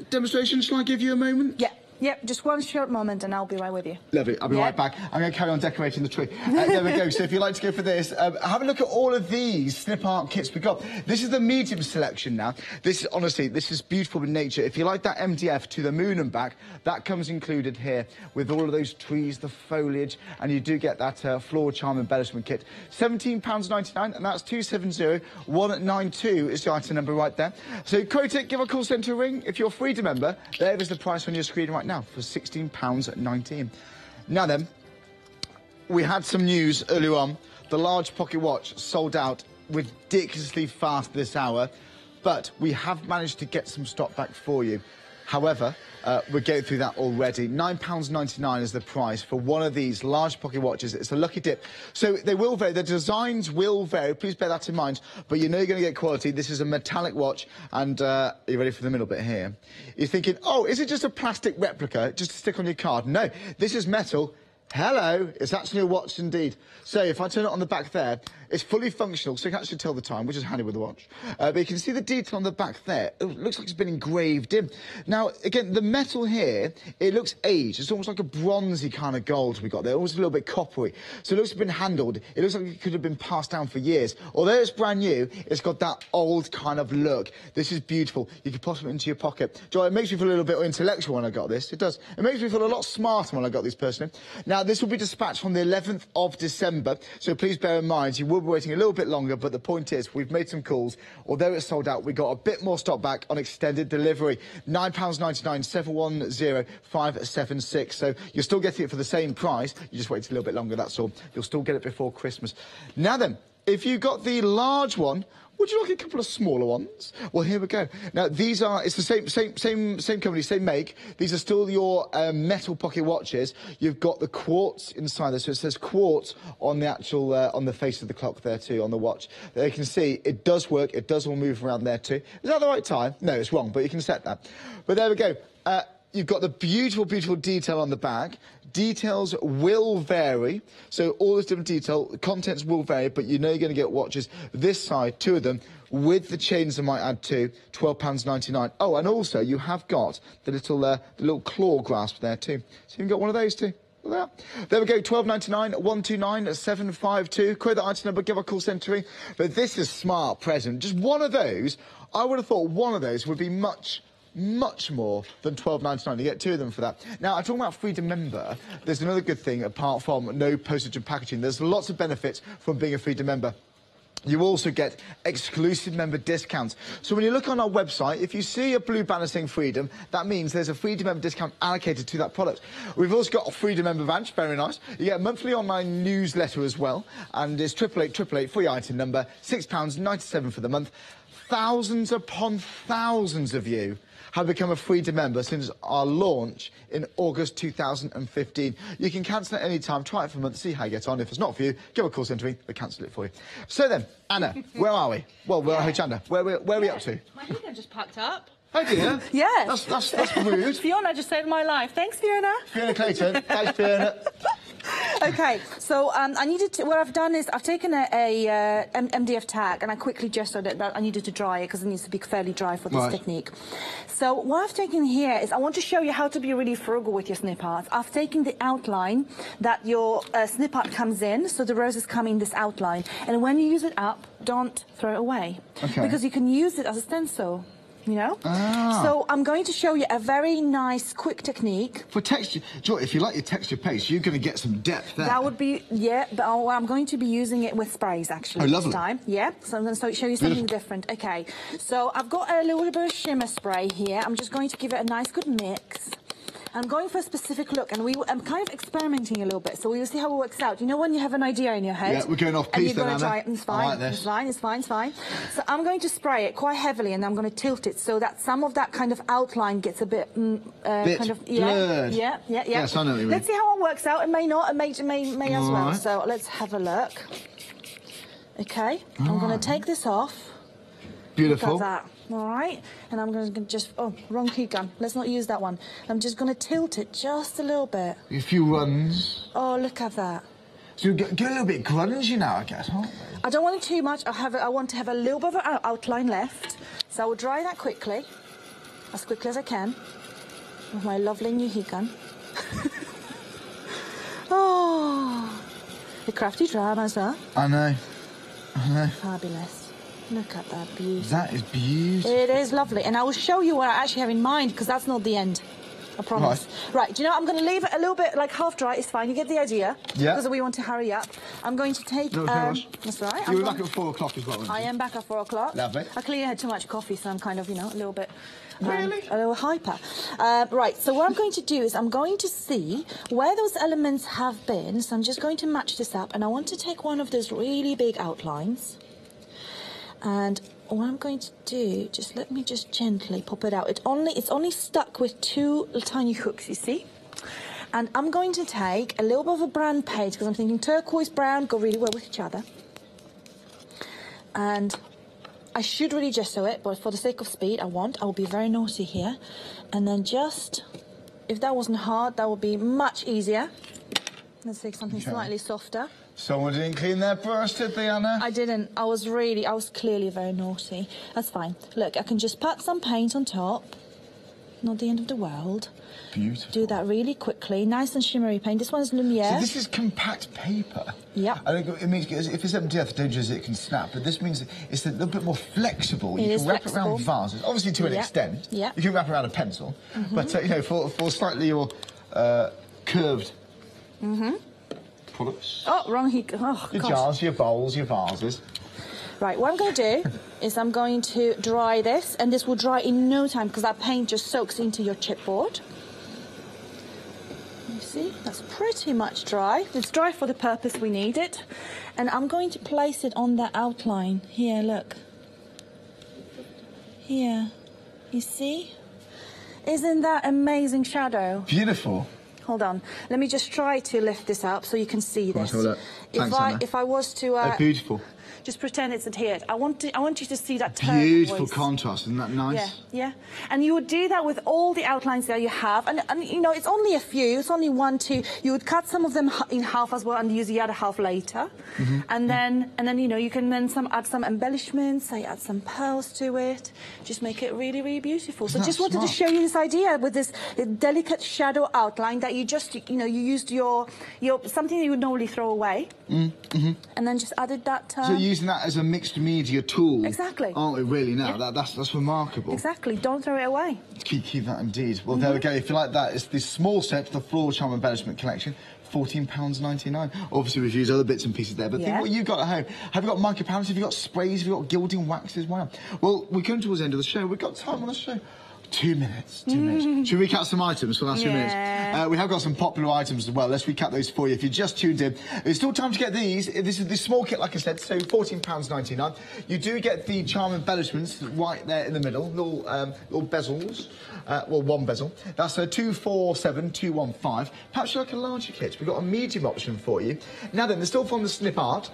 Demonstration, shall I give you a moment? Yeah. Yep, just one short moment and I'll be right with you. Lovely, I'll be right back. I'm going to carry on decorating the tree. There we go. So if you'd like to go for this, have a look at all of these snip art kits we've got. This is the medium selection now. This, honestly, this is beautiful in nature. If you like that MDF to the moon and back, that comes included here with all of those trees, the foliage, and you do get that floor charm embellishment kit. £17.99, and that's 270192 is the item number right there. So quote it, give a call centre a ring. If you're free to member, there is the price on your screen right now for £16.19. Now then, we had some news earlier on. The large pocket watch sold out ridiculously fast this hour, but we have managed to get some stock back for you. However, we're going through that already. £9.99 is the price for one of these large pocket watches. It's a lucky dip. So they will vary. The designs will vary. Please bear that in mind. But you know you're going to get quality. This is a metallic watch. And are you ready for the middle bit here? You're thinking, oh, is it just a plastic replica just to stick on your card? No, this is metal. Hello, it's actually a watch indeed. So if I turn it on the back there, it's fully functional, so you can actually tell the time, which is handy with the watch. But you can see the detail on the back there. It looks like it's been engraved in. Now, again, the metal here, it looks aged. It's almost like a bronzy kind of gold we got there, almost a little bit coppery. So it looks like it's been handled. It looks like it could have been passed down for years. Although it's brand new, it's got that old kind of look. This is beautiful. You can pop it into your pocket. Joy, it makes me feel a little bit intellectual when I got this. It does. It makes me feel a lot smarter when I got this personally. Now, this will be dispatched on the 11th of December, so please bear in mind you will be waiting a little bit longer, but the point is we've made some calls. Although it's sold out, we got a bit more stock back on extended delivery. £9.99, 710576. So you're still getting it for the same price. You just wait a little bit longer, that's all. You'll still get it before Christmas. Now then, if you got the large one, would you like a couple of smaller ones? Well, here we go. Now, these are, it's the same company, same make. These are still your metal pocket watches. You've got the quartz inside there, so it says quartz on the actual, on the face of the clock there too, on the watch. There you can see, it does work, it does all move around there too. Is that the right time? No, it's wrong, but you can set that. But there we go. You've got the beautiful, beautiful detail on the back. Details will vary, so all this different detail, the contents will vary, but you know you're going to get watches this side, 2 of them, with the chains I might add to, £12.99. Oh, and also you have got the little claw grasp there too. So you can get one of those too. There we go, £12.99, 129 752. Quote the item number, give a call century. But this is smart present. Just one of those, I would have thought one of those would be much more than £12.99. You get 2 of them for that. Now, I'm talking about Freedom member. There's another good thing, apart from no postage and packaging. There's lots of benefits from being a Freedom member. You also get exclusive member discounts. So when you look on our website, if you see a blue banner saying Freedom, that means there's a Freedom member discount allocated to that product. We've also got a Freedom member voucher, very nice. You get a monthly online newsletter as well, and it's 88888 for your item number, £6.97 for the month. Thousands upon thousands of you have become a Freedom member since our launch in August 2015. You can cancel at any time, try it for a month, see how you get on. If it's not for you, give a call centre, we'll cancel it for you. So then, Anna, where are we? Well, we're at Hochanda. Where are we up to? My hair just packed up. Oh dear. Yes. That's rude. Fiona just saved my life. Thanks, Fiona. Fiona Clayton. Thanks, Fiona. Okay, so I needed to, what I've done is I've taken a MDF tag and I quickly gestured it that I needed to dry it because it needs to be fairly dry for this technique. So what I've taken here is I want to show you how to be really frugal with your snip art. I've taken the outline that your snip art comes in, so the roses come in this outline. And when you use it up, don't throw it away. Okay. Because you can use it as a stencil. You know? Ah. So I'm going to show you a very nice, quick technique. For texture, Joy, if you like your texture paste, you're going to get some depth there. That would be, yeah, but I'm going to be using it with sprays, actually, this time. Yeah, so I'm going to show you something different. Okay, so I've got a little bit of shimmer spray here. I'm just going to give it a nice, good mix. I'm going for a specific look, and I'm kind of experimenting a little bit, so we'll see how it works out. You know when you have an idea in your head? Yeah, we're going off piece then, Anna. Try it, and it's fine. Like this. It's fine, it's fine, it's fine. So I'm going to spray it quite heavily, and I'm going to tilt it so that some of that kind of outline gets a bit kind of blurred. Yeah. Yes, I know what you mean. Let's see how it works out. It may not, it may as well. So let's have a look. Okay, I'm going to take this off. Beautiful. Look at that. All right, and I'm going to just, wrong heat gun. Let's not use that one. I'm just going to tilt it just a little bit. A few runs. Oh, look at that. So you get a little bit grungy now, I guess, aren't they? I don't want it too much. I want to have a little bit of an outline left. So I will dry that quickly as I can, with my lovely new heat gun. Oh, the crafty dramas, huh? I know. Fabulous. Look at that beauty. That is beautiful. It is lovely. And I will show you what I actually have in mind, because that's not the end. I promise. Right, do you know, I'm going to leave it a little bit, like, half dry. It's fine. You get the idea. Yeah. Because we want to hurry up. I'm going to take... that's all right. You were back at 4 o'clock as well, weren't you? I am back at 4 o'clock. Lovely. I clearly had too much coffee, so I'm kind of, you know, a little bit... Really? A little hyper. Right, so what I'm going to do is I'm going to see where those elements have been. So I'm just going to match this up. And I want to take one of those really big outlines. And what I'm going to do, let me gently pop it out. It's only stuck with 2 tiny hooks, you see. And I'm going to take a little bit of a brown paint, because I'm thinking turquoise brown go really well with each other. And I should really gesso it, but for the sake of speed, I will be very naughty here. And then if that wasn't hard, that would be much easier. Let's take something slightly softer. Someone didn't clean their brush, did they, Anna? I didn't. I was clearly very naughty. That's fine. Look, I can just pat some paint on top. Not the end of the world. Beautiful. Do that really quickly. Nice and shimmery paint. This one's Lumiere. So this is compact paper. Yeah. I think it means if it's MDF, the danger is it can snap, but this means it's a little bit more flexible. You can wrap it around vases, obviously to an extent. Yeah. You can wrap it around a pencil, but you know, for slightly more curved. Products. Oh, wrong heat. Oh, your jars, your bowls, your vases. Right, what I'm going to do is I'm going to dry this, and this will dry in no time because that paint just soaks into your chipboard. Let me See, that's pretty much dry. It's dry for the purpose we need it. And I'm going to place it on the outline. Here, look. Here. You see? Isn't that amazing shadow? Beautiful. Hold on. Let me just try to lift this up so you can see this. Thanks, if I was to... beautiful. Just pretend it's adhered. I want you to see that beautiful contrast, isn't that nice? Yeah. And you would do that with all the outlines that you have, and you know it's only a few. It's only 1, 2. You would cut some of them in half as well, and use the other half later. And then you know you can then add some embellishments. Say add some pearls to it. Just make it really, really beautiful. So just wanted to show you this idea with this delicate shadow outline that you you used your something that you would normally throw away, and then just added that. So using that as a mixed media tool. Exactly. Aren't we really now? Yeah. That's remarkable. Exactly. Don't throw it away. Keep that indeed. Well, there we go. If you like that, it's this small set, the Floral Charm Embellishment Collection. £14.99. Obviously, we've used other bits and pieces there, but think what you've got at home. Have you got micropowders? Have you got sprays? Have you got gilding waxes? Wow. Well, we're going towards the end of the show. We've got time on the show. 2 minutes. 2 minutes. Should we recap some items for the last few minutes? We have got some popular items as well. Let's recap those for you. If you just tuned in, there's still time to get these. This is the small kit, like I said, so £14.99. You do get the charm embellishments right there in the middle, little bezels. Well, one bezel. That's 247215. Perhaps you like a larger kit. We've got a medium option for you. Now then, they're still from the Snip Art.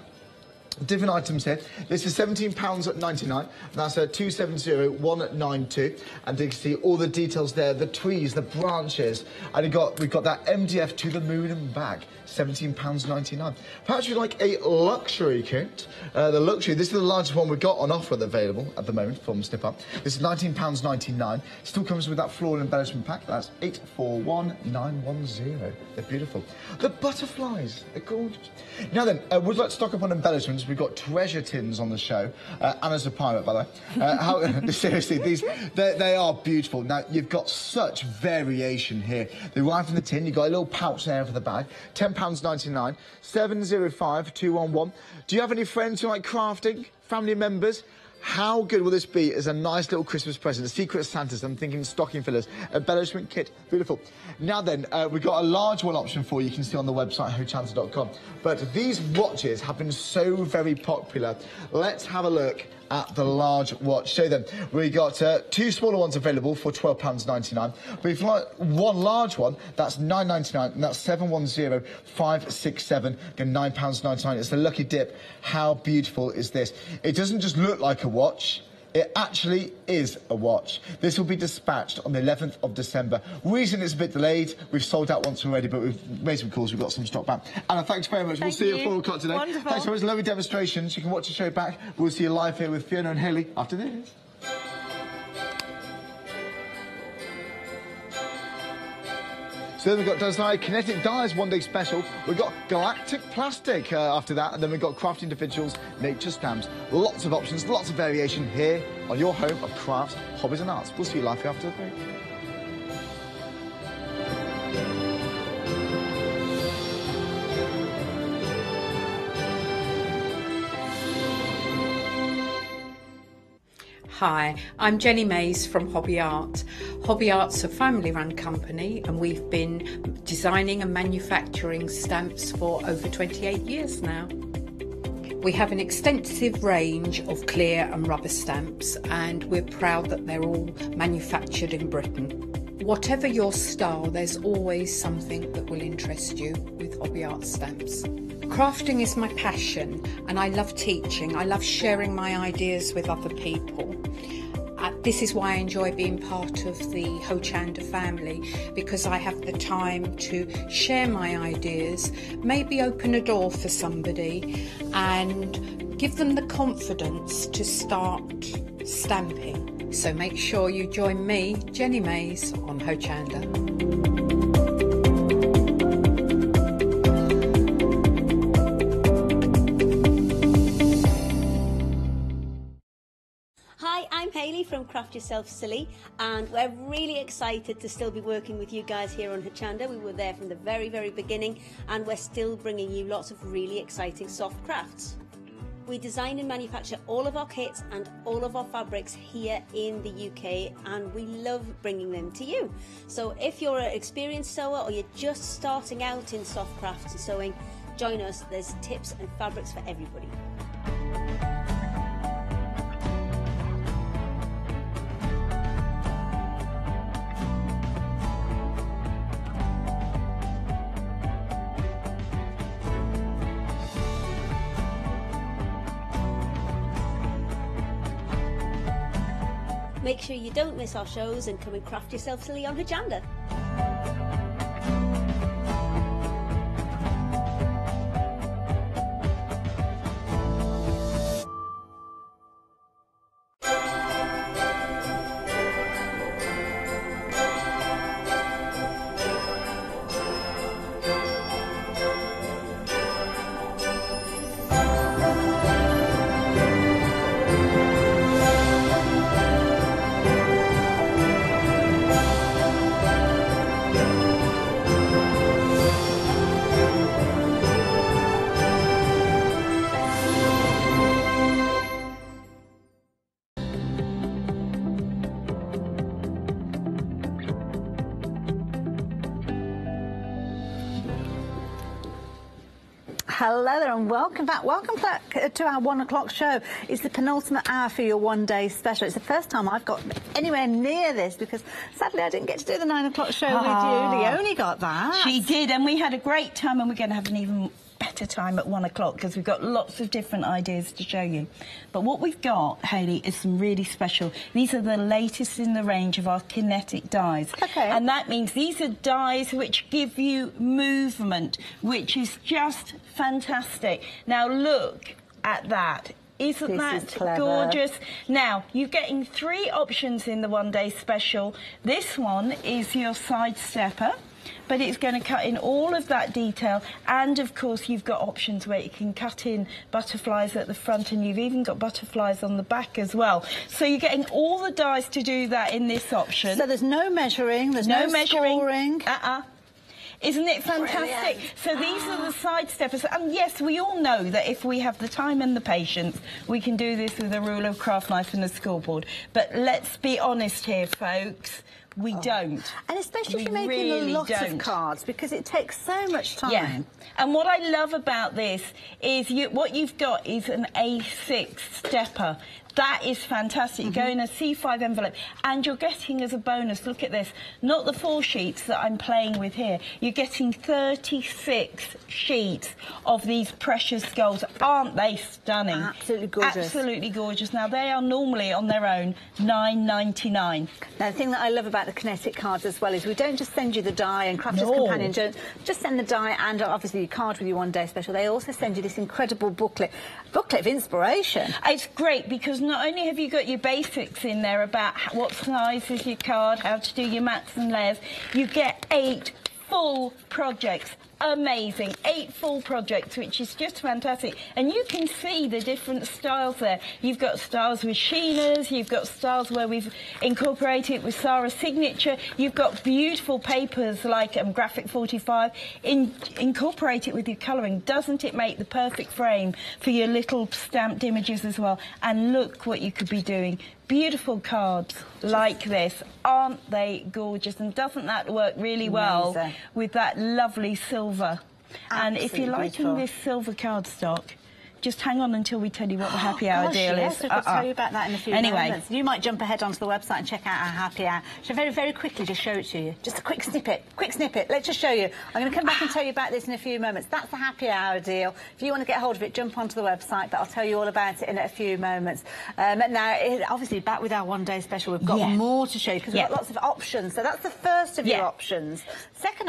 Different items here. This is £17.99. That's 270192. And you can see all the details there, the trees, the branches. And we've got that MDF to the moon and back. £17.99. Perhaps you like a luxury kit. The luxury, this is the largest one we've got on offer available at the moment from Snip Up. This is £19.99. Still comes with that floral embellishment pack. That's 841910. They're beautiful. The butterflies, they're gorgeous. Now then, would you like to stock up on embellishments? We've got treasure tins on the show. Anna's a pirate, by the way. Seriously, they are beautiful. Now, you've got such variation here. They arrive in the tin. You've got a little pouch there for the bag. £10.99. 705211. Do you have any friends who like crafting? Family members? How good will this be as a nice little Christmas present? A Secret Santas, I'm thinking stocking fillers, embellishment kit, beautiful. Now then, we've got a large one option for you. You can see on the website, hochanda.com. But these watches have been so very popular. Let's have a look at the large watch. So then, we got 2 smaller ones available for £12.99. But if you like one large one, that's £9.99, and that's 710567, again £9.99. It's the lucky dip. How beautiful is this? It doesn't just look like a watch. It actually is a watch. This will be dispatched on the 11th of December. Reason it's a bit delayed, we've sold out once already, but we've made some calls, we've got some stock back. Anna, thanks very much. We'll see you at 4 o'clock today. Wonderful. Thanks so much. Lovely demonstrations. You can watch the show back. We'll see you live here with Fiona and Haley after this. So then we've got Desire Kinetic Dyes one day special. We've got Galactic Plastic after that. And then we've got Craft Individuals, Nature Stamps. Lots of options, lots of variation here on your home of crafts, hobbies and arts. We'll see you live here after the break. Hi, I'm Jenny Mays from Hobby Art. Hobby Art's a family-run company and we've been designing and manufacturing stamps for over 28 years now. We have an extensive range of clear and rubber stamps and we're proud that they're all manufactured in Britain. Whatever your style, there's always something that will interest you with Hobby Art stamps. Crafting is my passion and I love teaching. I love sharing my ideas with other people. This is why I enjoy being part of the Hochanda family, because I have the time to share my ideas, maybe open a door for somebody and give them the confidence to start stamping. So make sure you join me, Jenny Mays, on Hochanda. I'm Hayley from Craft Yourself Silly, and we're really excited to still be working with you guys here on Hochanda. We were there from the very, very beginning, and we're still bringing you lots of really exciting soft crafts. We design and manufacture all of our kits and all of our fabrics here in the UK, and we love bringing them to you. So if you're an experienced sewer or you're just starting out in soft crafts and sewing, join us. There's tips and fabrics for everybody. Make sure you don't miss our shows and come and craft yourself silly on Hochanda. Hello there and welcome back. Welcome back to our 1 o'clock show. It's the penultimate hour for your one-day special. It's the first time I've got anywhere near this because sadly I didn't get to do the 9 o'clock show with you. Leonie got that. She did, and we had a great time, and we're going to have an even better time at 1 o'clock because we've got lots of different ideas to show you. But what we've got, Hayley, is some really special. These are the latest in the range of our kinetic dies. Okay. And that means these are dies which give you movement, which is just fantastic. Now look at that. Isn't that gorgeous? Now, you're getting 3 options in the one-day special. This one is your side stepper, but it's going to cut in all of that detail, and of course you've got options where you can cut in butterflies at the front, and you've even got butterflies on the back as well. So you're getting all the dies to do that in this option. So there's no measuring, there's no scoring. Isn't it fantastic? Brilliant. So these are the side steppers, and yes, we all know that if we have the time and the patience, we can do this with a ruler, craft knife and a scoreboard. But let's be honest here, folks. We don't. And especially if you're making a lot of cards, because it takes so much time. Yeah. And what I love about this is what you've got is an A6 stepper. That is fantastic. You go in a C5 envelope, and you're getting as a bonus, look at this, not the 4 sheets that I'm playing with here. You're getting 36 sheets of these precious golds. Aren't they stunning? Absolutely gorgeous. Absolutely gorgeous. Now, they are normally on their own £9.99. Now, the thing that I love about the kinetic cards as well is we don't just send you the die, and Crafters Companion don't just send the die and obviously your card with your one-day special. They also send you this incredible booklet of inspiration. It's great because not only have you got your basics in there about what size is your card, how to do your mats and layers, you get 8 full projects. Amazing. 8 full projects, which is just fantastic. And you can see the different styles there. You've got styles with sheeners, you've got styles where we've incorporated it with Sarah's signature, you've got beautiful papers like Graphic 45. Incorporate it with your colouring. Doesn't it make the perfect frame for your little stamped images as well? And look what you could be doing. Beautiful cards like this. Aren't they gorgeous? And doesn't that work really well with that lovely silver? And if you're liking this silver cardstock, just hang on until we tell you what the happy hour deal is. We'll tell you about that in a few moments. You might jump ahead onto the website and check out our happy hour. So very, very quickly just show it to you. Just a quick snippet. Let's just show you. I'm going to come back and tell you about this in a few moments. That's the happy hour deal. If you want to get hold of it, jump onto the website, but I'll tell you all about it in a few moments. Now, obviously, back with our one-day special, we've got more to show you because we've got lots of options. So that's the first of your options. Second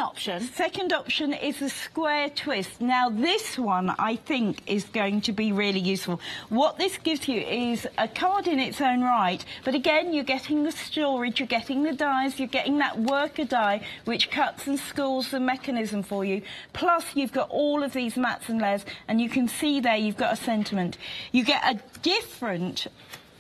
option is the square twist. Now, this one, I think, is going to be really useful. What this gives you is a card in its own right, but again, you're getting the storage, you're getting the dies, you're getting that worker die, which cuts and schools the mechanism for you. Plus, you've got all of these mats and layers, and you can see there you've got a sentiment. You get a different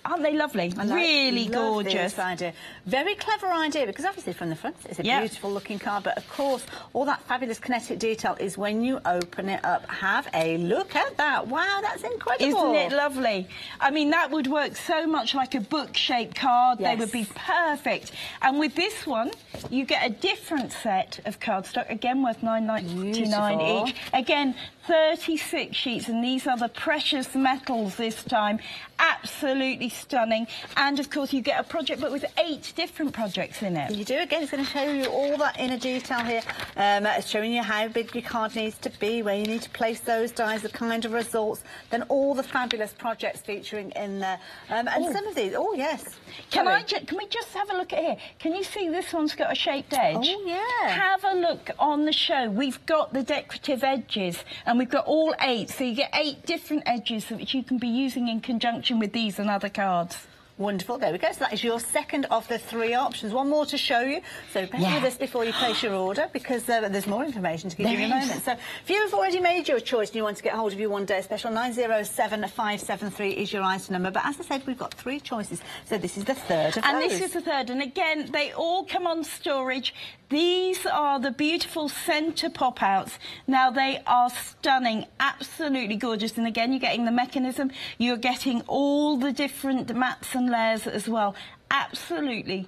Aren't they lovely? Really gorgeous. This idea. Very clever idea, because obviously from the front it's a beautiful looking card, but of course all that fabulous kinetic detail is when you open it up. Have a look at that. Wow, that's incredible. Isn't it lovely? I mean, that would work so much like a book-shaped card. They would be perfect. And with this one, you get a different set of cardstock, again worth $9.99 each. Again, 36 sheets, and these are the precious metals this time. Absolutely stunning. And of course you get a project book with 8 different projects in it. You do. Again, it's going to show you all that inner detail here, showing you how big your card needs to be, where you need to place those dies, the kind of results, then all the fabulous projects featuring in there. And some of these, Can we just have a look at here? Can you see this one's got a shaped edge? Oh, yeah. Have a look on the show. We've got the decorative edges, and we've got all 8, so you get 8 different edges which you can be using in conjunction with these and other cards. Wonderful. There we go. So that is your second of the 3 options. One more to show you. So bear with us before you place your order, because there's more information to give you in a moment. So if you have already made your choice and you want to get hold of your one-day special, 907573 is your item number. But as I said, we've got 3 choices. So this is the third of those. And this is the third. And again, they all come on storage. These are the beautiful centre pop-outs. Now, they are stunning, absolutely gorgeous. And again, you're getting the mechanism. You're getting all the different mats and layers as well. Absolutely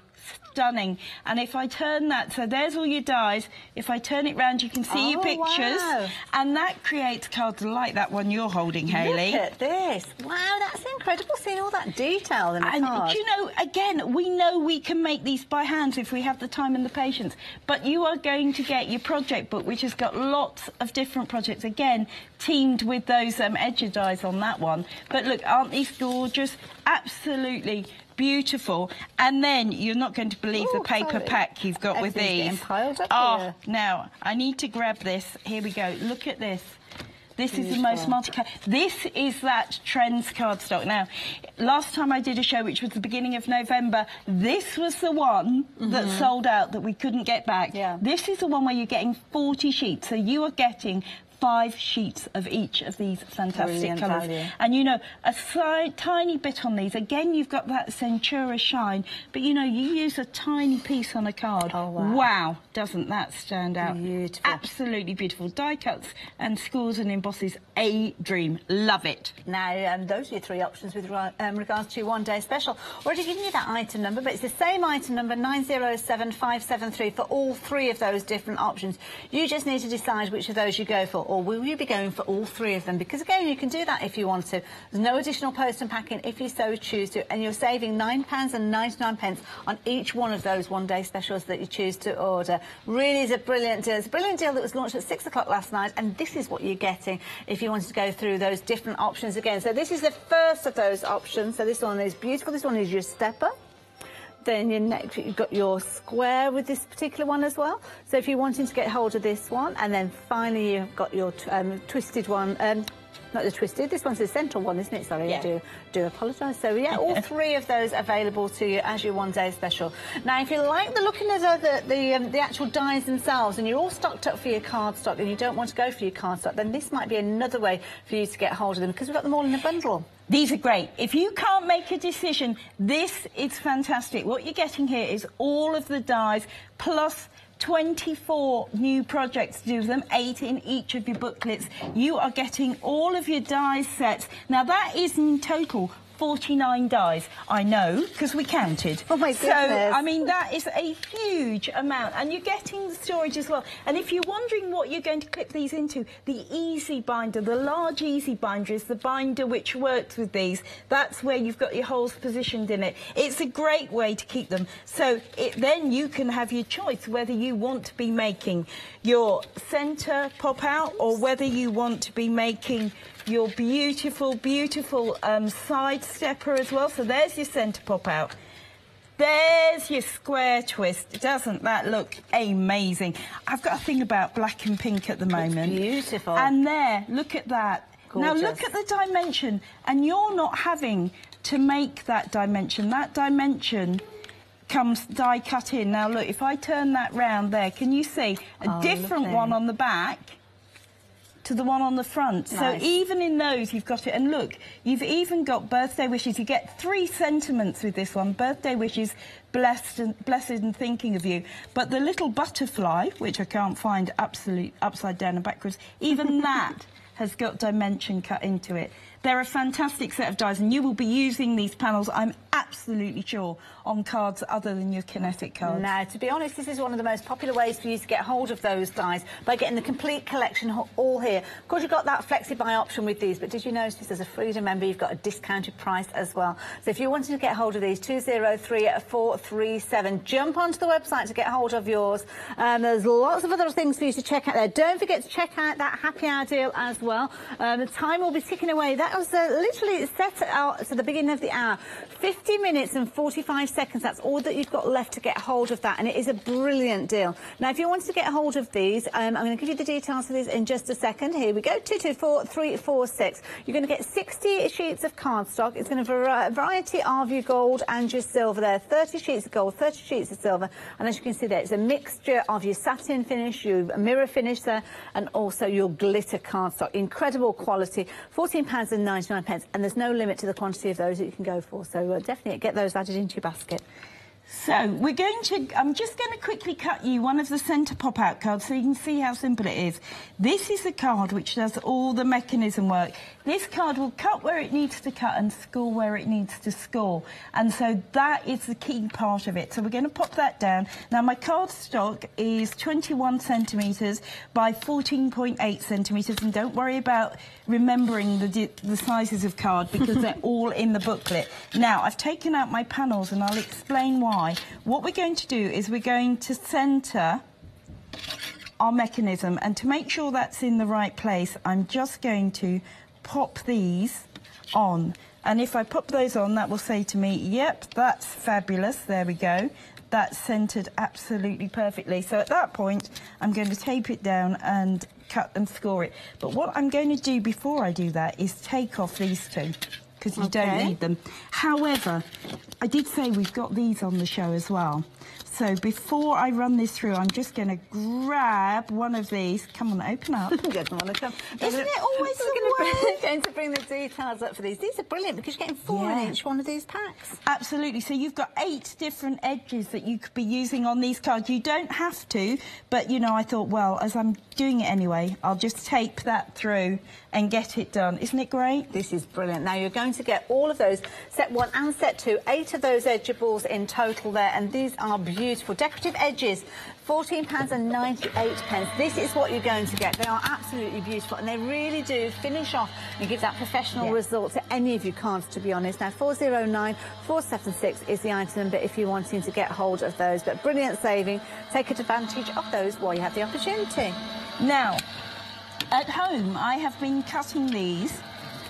stunning. And if I turn that, so there's all your dies. If I turn it round, you can see your pictures. Wow. And that creates cards like that one you're holding, Hayley. Look at this. Wow, that's incredible, seeing all that detail in the card. And do you know, again, we know we can make these by hand if we have the time and the patience. But you are going to get your project book, which has got lots of different projects, again, teamed with those edger dies on that one. But look, aren't these gorgeous? Absolutely beautiful. And then you're not going to believe the paper pack you've got with these. Piled up here. Now I need to grab this. Here we go. Look at this. This is the most multi-colour. This is that Trends cardstock. Now, last time I did a show, which was the beginning of November, this was the one that sold out that we couldn't get back. This is the one where you're getting 40 sheets. So you are getting 5 sheets of each of these fantastic colours. And, you know, a tiny bit on these. Again, you've got that Centura shine, but, you know, you use a tiny piece on a card. Oh, wow. Wow, doesn't that stand out? Beautiful. Absolutely beautiful. Die cuts and scores and embosses, a dream. Love it. Now, those are your 3 options with regards to your one-day special. Already given you that item number, but it's the same item number, 907573, for all 3 of those different options. You just need to decide which of those you go for. Or will you be going for all 3 of them? Because, again, you can do that if you want to. There's no additional post and packing if you so choose to, and you're saving £9.99 on each one of those one-day specials that you choose to order. Really is a brilliant deal. It's a brilliant deal that was launched at 6 o'clock last night, and this is what you're getting if you wanted to go through those different options again. So this is the first of those options. So this one is beautiful. This one is your stepper. Then your next, you've got your square with this particular one as well. So if you're wanting to get hold of this one, and then finally you've got your twisted one. Not the twisted. This one's the central one, isn't it? Sorry, I do apologise. So yeah, all 3 of those available to you as your one-day special. Now, if you like the looking at the actual dies themselves, and you're all stocked up for your cardstock, and you don't want to go for your cardstock, then this might be another way for you to get hold of them, because we've got them all in a bundle. These are great. If you can't make a decision, this is fantastic. What you're getting here is all of the dies plus 24 new projects to do with them, 8 in each of your booklets. You are getting all of your dies sets. Now, that is in total 49 dies. I know, because we counted. Oh, my goodness. So, I mean, that is a huge amount. And you're getting the storage as well. And if you're wondering what you're going to clip these into, the Easy Binder, the large Easy Binder is the binder which works with these. That's where you've got your holes positioned in it. It's a great way to keep them. So then you can have your choice whether you want to be making your centre pop-out or whether you want to be making your beautiful, beautiful side stepper as well. So there's your centre pop-out. There's your square twist. Doesn't that look amazing? I've got a thing about black and pink at the moment. It's beautiful. And there, look at that. Gorgeous. Now look at the dimension, and you're not having to make that dimension. That dimension comes die cut in. Now look, if I turn that round there, can you see a different one on the back? to the one on the front. Nice. So even in those, you've got it. And look, you've even got birthday wishes. You get 3 sentiments with this one. Birthday wishes, blessed and thinking of you. But the little butterfly, which I can't find absolutely upside down and backwards, even that has got dimension cut into it. They're a fantastic set of dies, and you will be using these panels, I'm absolutely sure, on cards other than your kinetic cards. Now, to be honest, this is one of the most popular ways for you to get hold of those dies, by getting the complete collection all here. Of course, you've got that flexi-buy option with these, but did you notice as a Freedom member, you've got a discounted price as well. So if you wanted to get hold of these, 203-437, jump onto the website to get hold of yours. There's lots of other things for you to check out there. Don't forget to check out that happy hour deal as well. The time will be ticking away. That was literally set out to the beginning of the hour. 50 minutes and 45 seconds. That's all that you've got left to get hold of that, and it is a brilliant deal. Now, if you wanted to get hold of these, I'm going to give you the details for these in just a second. Here we go, 224346. You're going to get 60 sheets of cardstock. It's going to a variety of your gold and your silver there. 30 sheets of gold, 30 sheets of silver, and as you can see there, it's a mixture of your satin finish, your mirror finish there, and also your glitter cardstock. Incredible quality. £14.99, and there's no limit to the quantity of those that you can go for. So definitely get those added into your basket. So I'm just going to quickly cut you one of the centre pop-out cards so you can see how simple it is. This is the card which does all the mechanism work. This card will cut where it needs to cut and score where it needs to score. And so that is the key part of it. So we're going to pop that down. Now, my card stock is 21 centimetres by 14.8 centimetres. And don't worry about remembering the sizes of card because they're all in the booklet. Now, I've taken out my panels and I'll explain why. What we're going to do is we're going to centre our mechanism, and to make sure that's in the right place, I'm just going to pop these on. And if I pop those on, that will say to me, yep, that's fabulous. There we go. That's centred absolutely perfectly. So at that point, I'm going to tape it down and cut and score it. But what I'm going to do before I do that is take off these two, because you don't need them. However, I did say we've got these on the show as well. So before I run this through, I'm just going to grab one of these. Come on, open up. Isn't it always the way? Going to bring the details up for these. These are brilliant because you're getting 4 in each one of these packs. Absolutely. So you've got 8 different edges that you could be using on these cards. You don't have to, but, you know, I thought, well, as I'm doing it anyway, I'll just tape that through and get it done. Isn't it great? This is brilliant. Now, you're going to get all of those, set 1 and set 2, 8 of those edgeables in total there, and these are beautiful. Decorative edges, £14.98. This is what you're going to get. They are absolutely beautiful, and they really do finish off and give that professional result to any of your cards, to be honest. Now, 409476 is the item number if you're wanting to get hold of those. But brilliant saving. Take advantage of those while you have the opportunity. Now, at home, I have been cutting these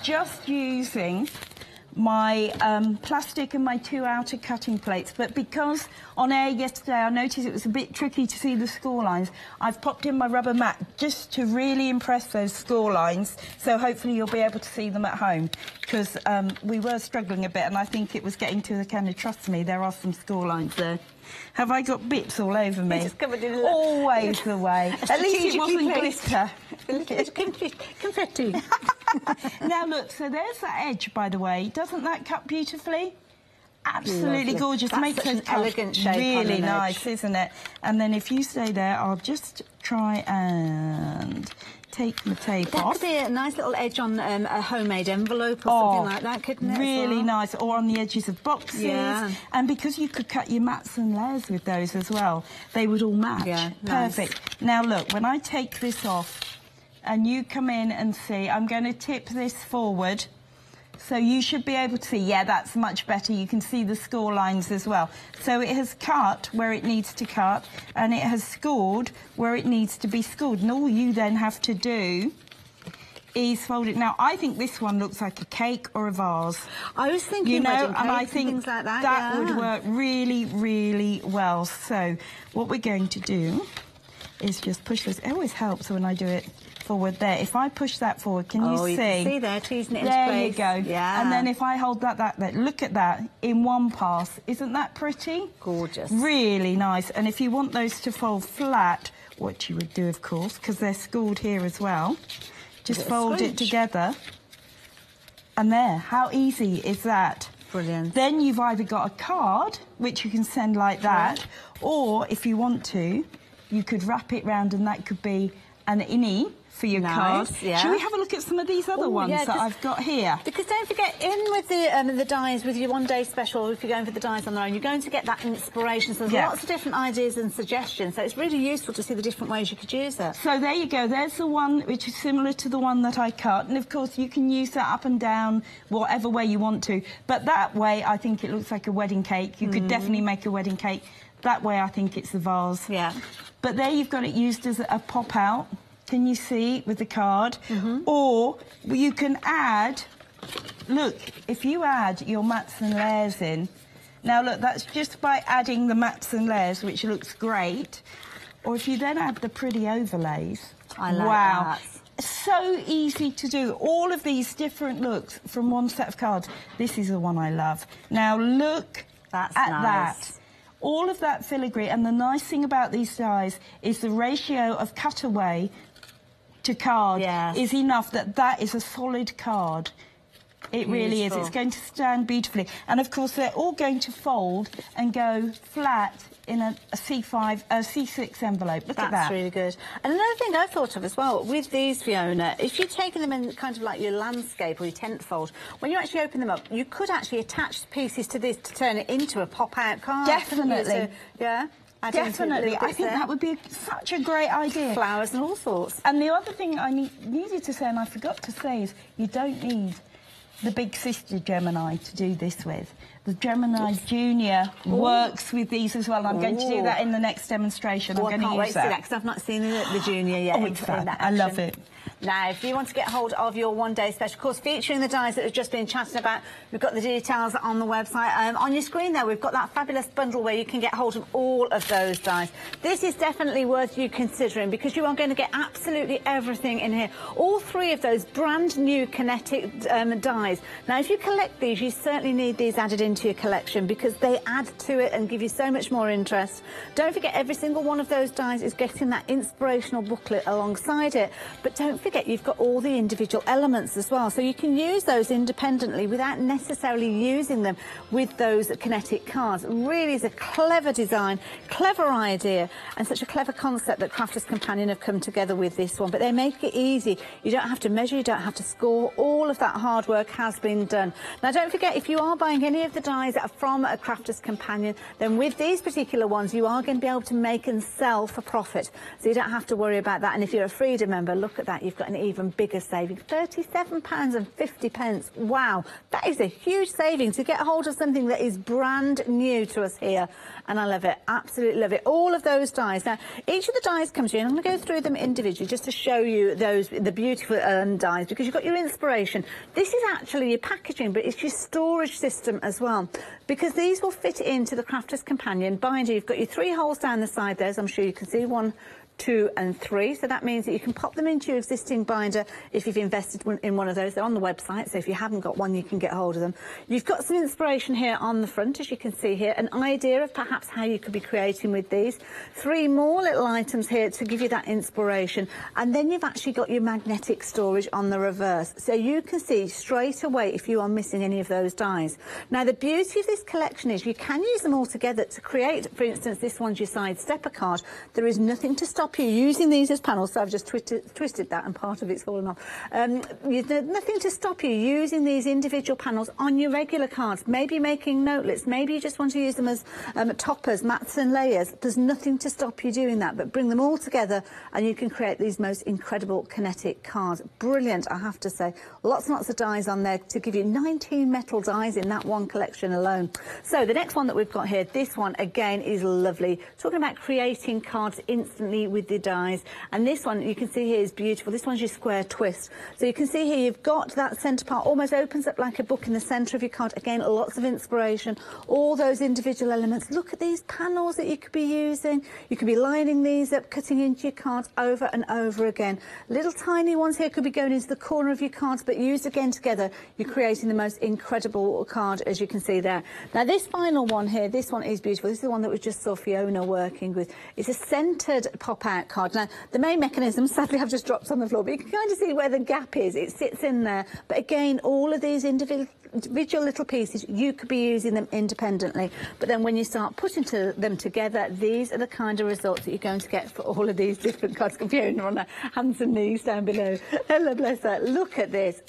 just using my plastic and my 2 outer cutting plates, but because on air yesterday I noticed it was a bit tricky to see the score lines, I've popped in my rubber mat just to really impress those score lines, so hopefully you'll be able to see them at home, because we were struggling a bit and I think it was getting to the kind of, trust me, there are some score lines there. Have I got bits all over me? It's covered in always the way. At least it wasn't glitter. Confetti. Now look, so there's that edge, by the way. Doesn't that cut beautifully? Absolutely Lovely. gorgeous. That's Makes such an elegant shape. Really nice, isn't it? And then if you stay there, I'll just try and take the tape off. That could be a nice little edge on a homemade envelope or something like that, couldn't it? Really nice, or on the edges of boxes. Yeah. And because you could cut your mats and layers with those as well, they would all match. Yeah, perfect. Nice. Now look, when I take this off and you come in and see, I'm going to tip this forward. So you should be able to see, yeah, that's much better. You can see the score lines as well. So it has cut where it needs to cut, and it has scored where it needs to be scored. And all you then have to do is fold it. Now, I think this one looks like a cake or a vase. I was thinking, you know, and I think think like that would work really, really well. So what we're going to do is just push this. It always helps when I do it forward there. If I push that forward, can you see? You can see there, teasing it into place. There you go. Yeah. And then if I hold that, look at that, in one pass. Isn't that pretty? Gorgeous. Really nice. And if you want those to fold flat, what you would do, of course, because they're scored here as well, Just fold it together. And there, how easy is that? Brilliant. Then you've either got a card, which you can send like that, or if you want to, you could wrap it round and that could be an innie for your card. Yeah. Shall we have a look at some of these other ones that I've got here? Because don't forget, in with the dies, with your one-day special, if you're going for the dies on their own, you're going to get that inspiration. So there's lots of different ideas and suggestions. So it's really useful to see the different ways you could use it. So there you go. There's the one which is similar to the one that I cut. And, of course, you can use that up and down, whatever way you want to. But that way, I think it looks like a wedding cake. You could definitely make a wedding cake. That way, I think it's the vase. Yeah. But there you've got it used as a pop-out. Can you see with the card? Or you can add, look, if you add your mats and layers in, now look, that's just by adding the mats and layers, which looks great. Or if you then add the pretty overlays. I like that. So easy to do. All of these different looks from one set of cards. This is the one I love. Now look at that. All of that filigree, and the nice thing about these dies is the ratio of cutaway to card is enough that is a solid card. It really is. It's going to stand beautifully. And, of course, they're all going to fold and go flat in a C6 envelope. Look at that. That's really good. And another thing I thought of as well, with these, Fiona, if you're taking them in kind of like your landscape or your tent fold, when you actually open them up, you could actually attach pieces to this to turn it into a pop-out card. Definitely. Yeah. Definitely. I think that would be such a great idea. Flowers and all sorts. And the other thing I needed to say, and I forgot to say, is you don't need the big sister Gemini to do this with. The Gemini Junior works with these as well. I'm going to do that in the next demonstration. I'm going to use that. Because I've not seen the Junior yet. Oh, it's fun. I love it. Now, if you want to get hold of your one-day special, of course, featuring the dies that have just been chatting about, we've got the details on the website. On your screen there, we've got that fabulous bundle where you can get hold of all of those dies. This is definitely worth you considering because you are going to get absolutely everything in here. All three of those brand new kinetic dies. Now, if you collect these, you certainly need these added into your collection because they add to it and give you so much more interest. Don't forget, every single one of those dies is getting that inspirational booklet alongside it. But don't forget, you've got all the individual elements as well, so you can use those independently without necessarily using them with those kinetic cards. It really is a clever design, clever idea, and such a clever concept that Crafters Companion have come together with this one. But they make it easy. You don't have to measure, you don't have to score. All of that hard work has been done. Now, don't forget, if you are buying any of the dies from a Crafters Companion, then with these particular ones, you are going to be able to make and sell for profit. So you don't have to worry about that. And if you're a Freedom member, look at that. You've got an even bigger saving, £37.50. Wow, that is a huge saving to get hold of something that is brand new to us here. And I love it, absolutely love it. All of those dies. Now, each of the dies comes to you, and I'm going to go through them individually just to show you the beautiful dies, because you've got your inspiration. This is actually your packaging, but it's your storage system as well, because these will fit into the Crafters Companion binder. You've got your 3 holes down the side there, as I'm sure you can see, 1, 2 and 3, so that means that you can pop them into your existing binder if you've invested in one of those. They're on the website, so if you haven't got one, you can get hold of them. You've got some inspiration here on the front, as you can see here, an idea of perhaps how you could be creating with these. 3 more little items here to give you that inspiration, and then you've actually got your magnetic storage on the reverse, so you can see straight away if you are missing any of those dies. Now, the beauty of this collection is you can use them all together to create, for instance, this one's your side stepper card. There is nothing to stop you using these as panels, so I've just twisted that and part of it's fallen off. There's nothing to stop you using these individual panels on your regular cards, maybe making notelets, maybe you just want to use them as toppers, mats and layers. There's nothing to stop you doing that, but bring them all together and you can create these most incredible kinetic cards. Brilliant, I have to say. Lots and lots of dies on there to give you 19 metal dies in that one collection alone. So the next one that we've got here, this one again is lovely. Talking about creating cards instantly with the dies, and this one you can see here is beautiful. This one's your square twist, so you can see here you've got that centre part almost opens up like a book in the centre of your card. Again, lots of inspiration, all those individual elements. Look at these panels that you could be using. You could be lining these up, cutting into your cards over and over again. Little tiny ones here could be going into the corner of your cards, but used again together, you're creating the most incredible card, as you can see there. Now, this final one here, this one is beautiful. This is the one that we just saw Fiona working with. It's a centred pop out card. Now, the main mechanism, sadly, I've just dropped on the floor, but you can kind of see where the gap is. It sits in there. But again, all of these individual little pieces, you could be using them independently. But then when you start putting them together, these are the kind of results that you're going to get for all of these different cards. Comparing on her hands and knees down below. Hello, bless her. Look at this.